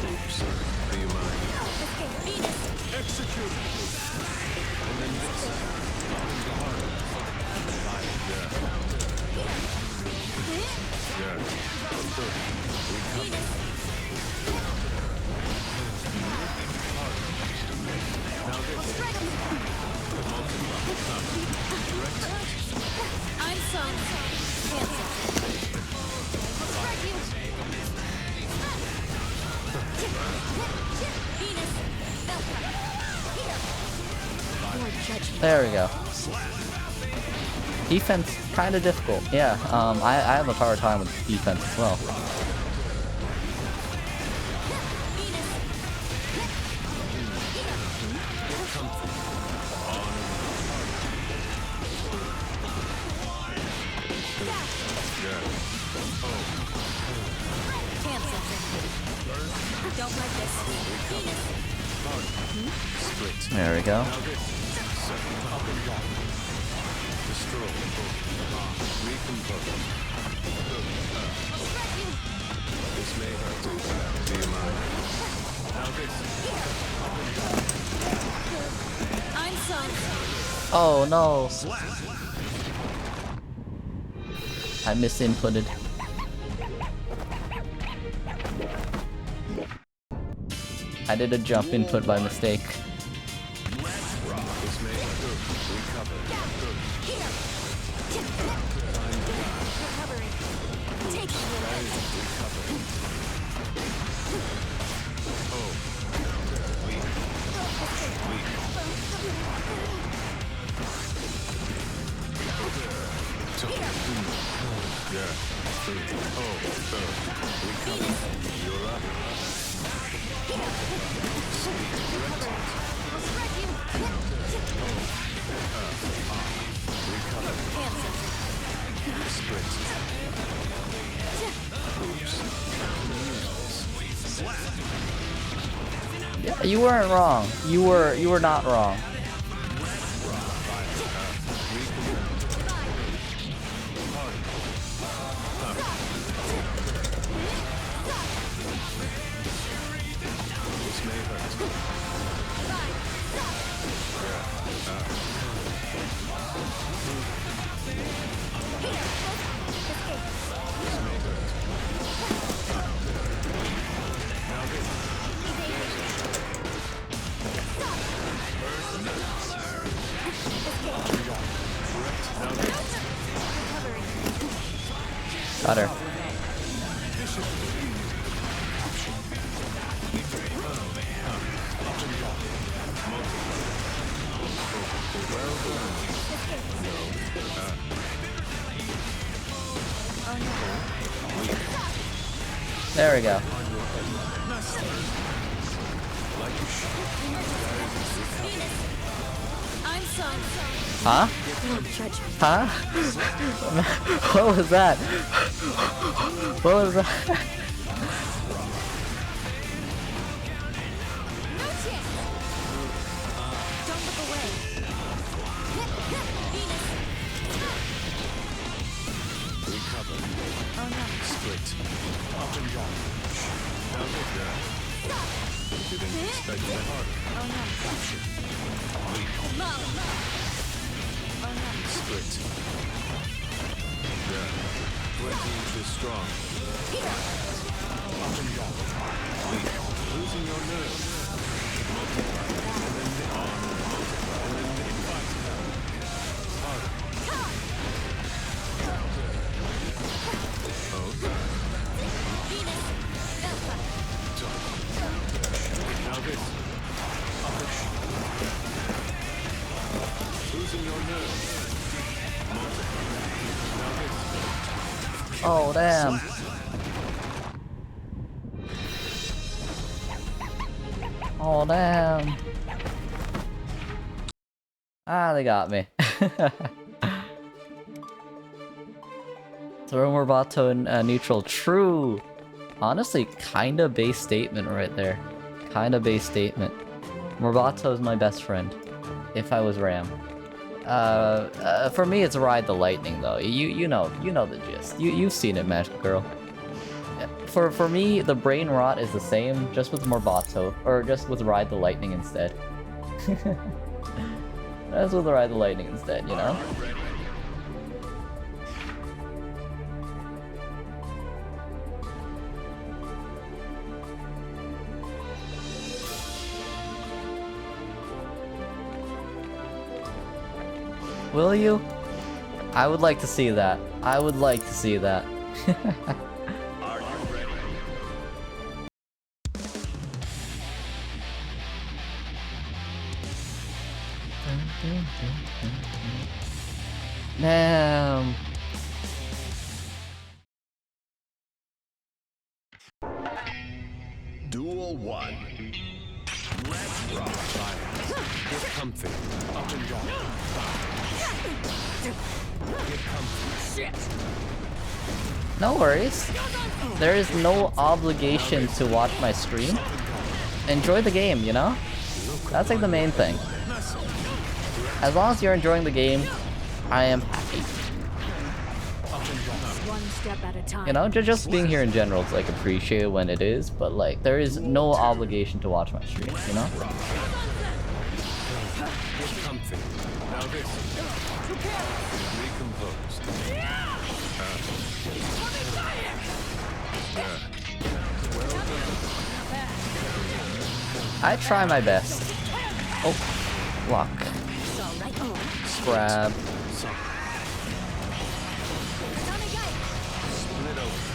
Oops. Do you mind? Execute. And then this. Up and down. Yeah. Recover. Now this. I'm sorry. There we go. Defense kind of difficult. Yeah, I have a hard time with defense as well. Don't like this. There we go. Destroy. Recompose. This may hurt. Do you mind? Now this. I'm sorry. Oh no! I misinputted. I did a jump input by mistake. This may hurt. Recover. Recovering. Take it. Oh. Weak. Yeah. Oh. Recover. You're up. Sprint. Yeah, you weren't wrong. You were not wrong. This may hurt. This may hurt. Now this. Got her. There we go. I'm sorry. Huh? Don't judge me. Huh? What was that? What was that? No chance. Don't look away. Venus. Recover. Oh no. Split. Up and down. Now get there. Didn't expect that harder. Oh no. Mo. Oh no. Split. Yeah. 20 inches strong. Up and down. Weak. Losing your nerve. Multiply. And then on. Multiply. And then invite. Harder. Oh. Venus. Now this. Up and Oh, damn. Oh, damn. Ah, they got me. Throw Morbato in neutral. True. Honestly, kinda base statement right there. Kinda base statement. Morbato is my best friend. If I was Ram. For me, it's Ride the Lightning though. You know the gist. You've seen it, Magic Girl. For me, the brain rot is the same, just with Morbato, or just with Ride the Lightning instead. That's with Ride the Lightning instead, you know. Will you? I would like to see that. I would like to see that. Damn. Duel 1. Let's rock. Get comfy. Up and down. Get comfy. No worries. There is no obligation to watch my stream. Enjoy the game, you know? That's like the main thing. As long as you're enjoying the game, I am happy. One step at a time. You know, just being here in general is like appreciated when it is, but like there is no obligation to watch my stream, you know? Get comfy. Now this. Recomposed. I try my best. Oh, block. Grab. Split open.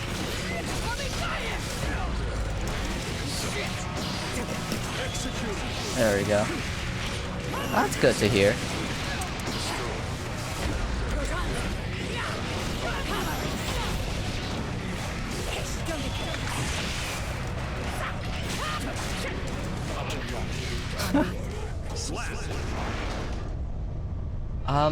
There we go. That's good to hear.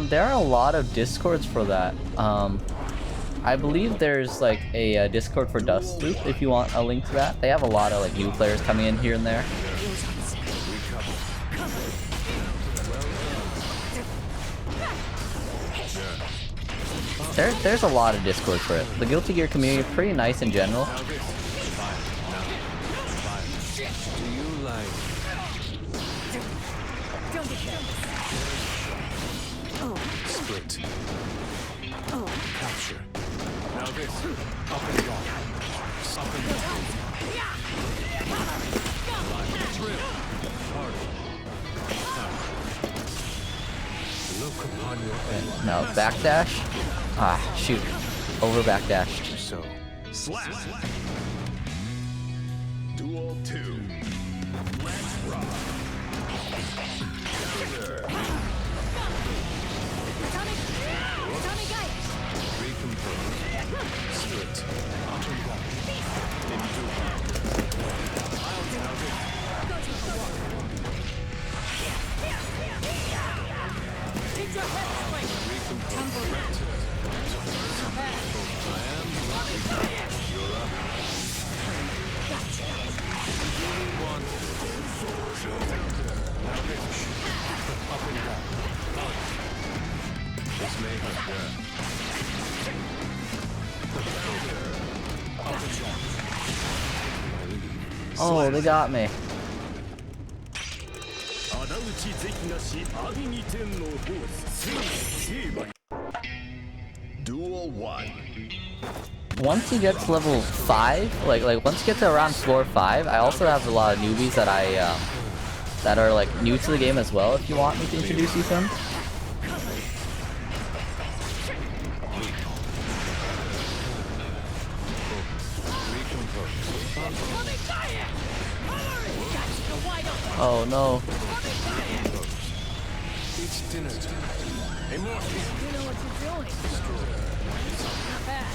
There are a lot of discords for that. I believe there's like a Discord for Dust Loop if you want a link to that. They have a lot of like new players coming in here and there. There's a lot of Discord for it. The Guilty Gear community is pretty nice in general. Do you like split? Capture. Now this. Up and down. Up and down. Drill. Harder. Look upon your end. No, backdash. Ah, shoot. Over backdash. So. Slap. Duel 2. Let's rock. Recompose. Split. Up and down. Into. This may have Oh, they got me. Duel 1. Once you get to level 5, like once you get to around floor 5, I also have a lot of newbies that that are like new to the game as well. If you want me to introduce you to them. Oh no. It's dinner time. You know what you're doing. Not bad.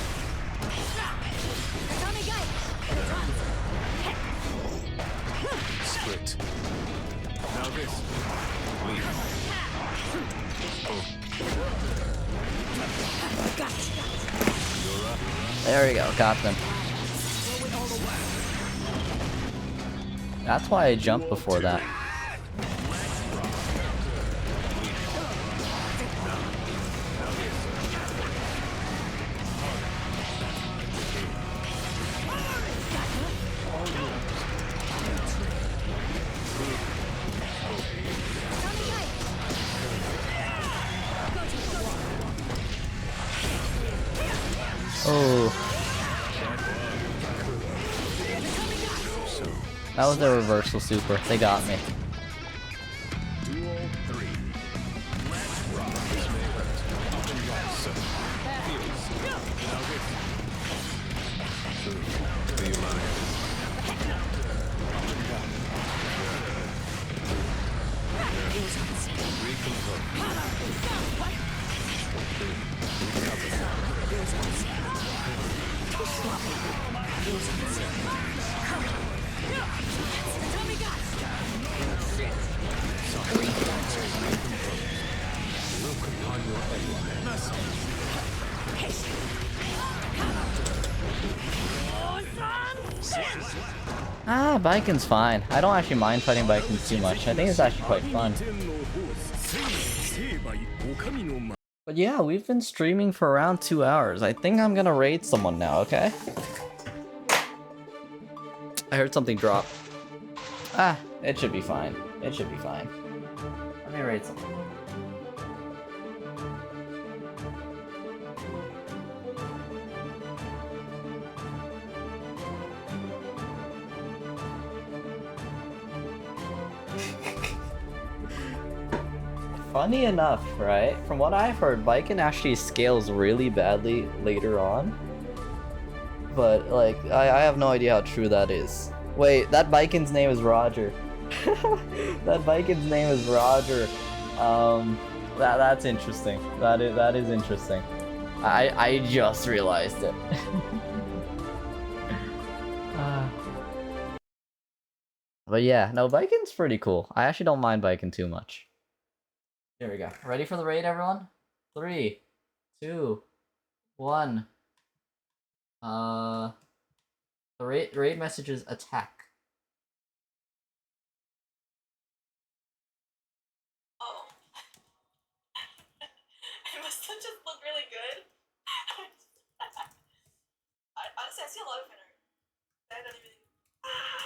Split. Now this. Leave. There we go, got them. That's why I jumped before that. Oh. That was a reversal super. They got me. Duel 3. Let's rock. This may hurt. Up and down, so. Feels. Now this. Be mine. Up and down. Recompose. Look upon your Ah, Baikon's fine. I don't actually mind fighting Baikons too much. I think it's actually quite fun. But yeah, we've been streaming for around 2 hours. I think I'm gonna raid someone now, okay? I heard something drop. Ah, it should be fine. It should be fine. Let me raid someone. Funny enough, right? From what I've heard, Baikon actually scales really badly later on. But, like, I have no idea how true that is. Wait, that Baikon's name is Roger. That Baikon's name is Roger. That's interesting. That is interesting. I just realized it. But yeah, no, Baikon's pretty cool. I actually don't mind Baikon too much. Here we go. Ready for the raid, everyone? 3, 2, 1. The raid message is attack. Oh. It must have just looked really good. Honestly, I see a lot of it. I don't even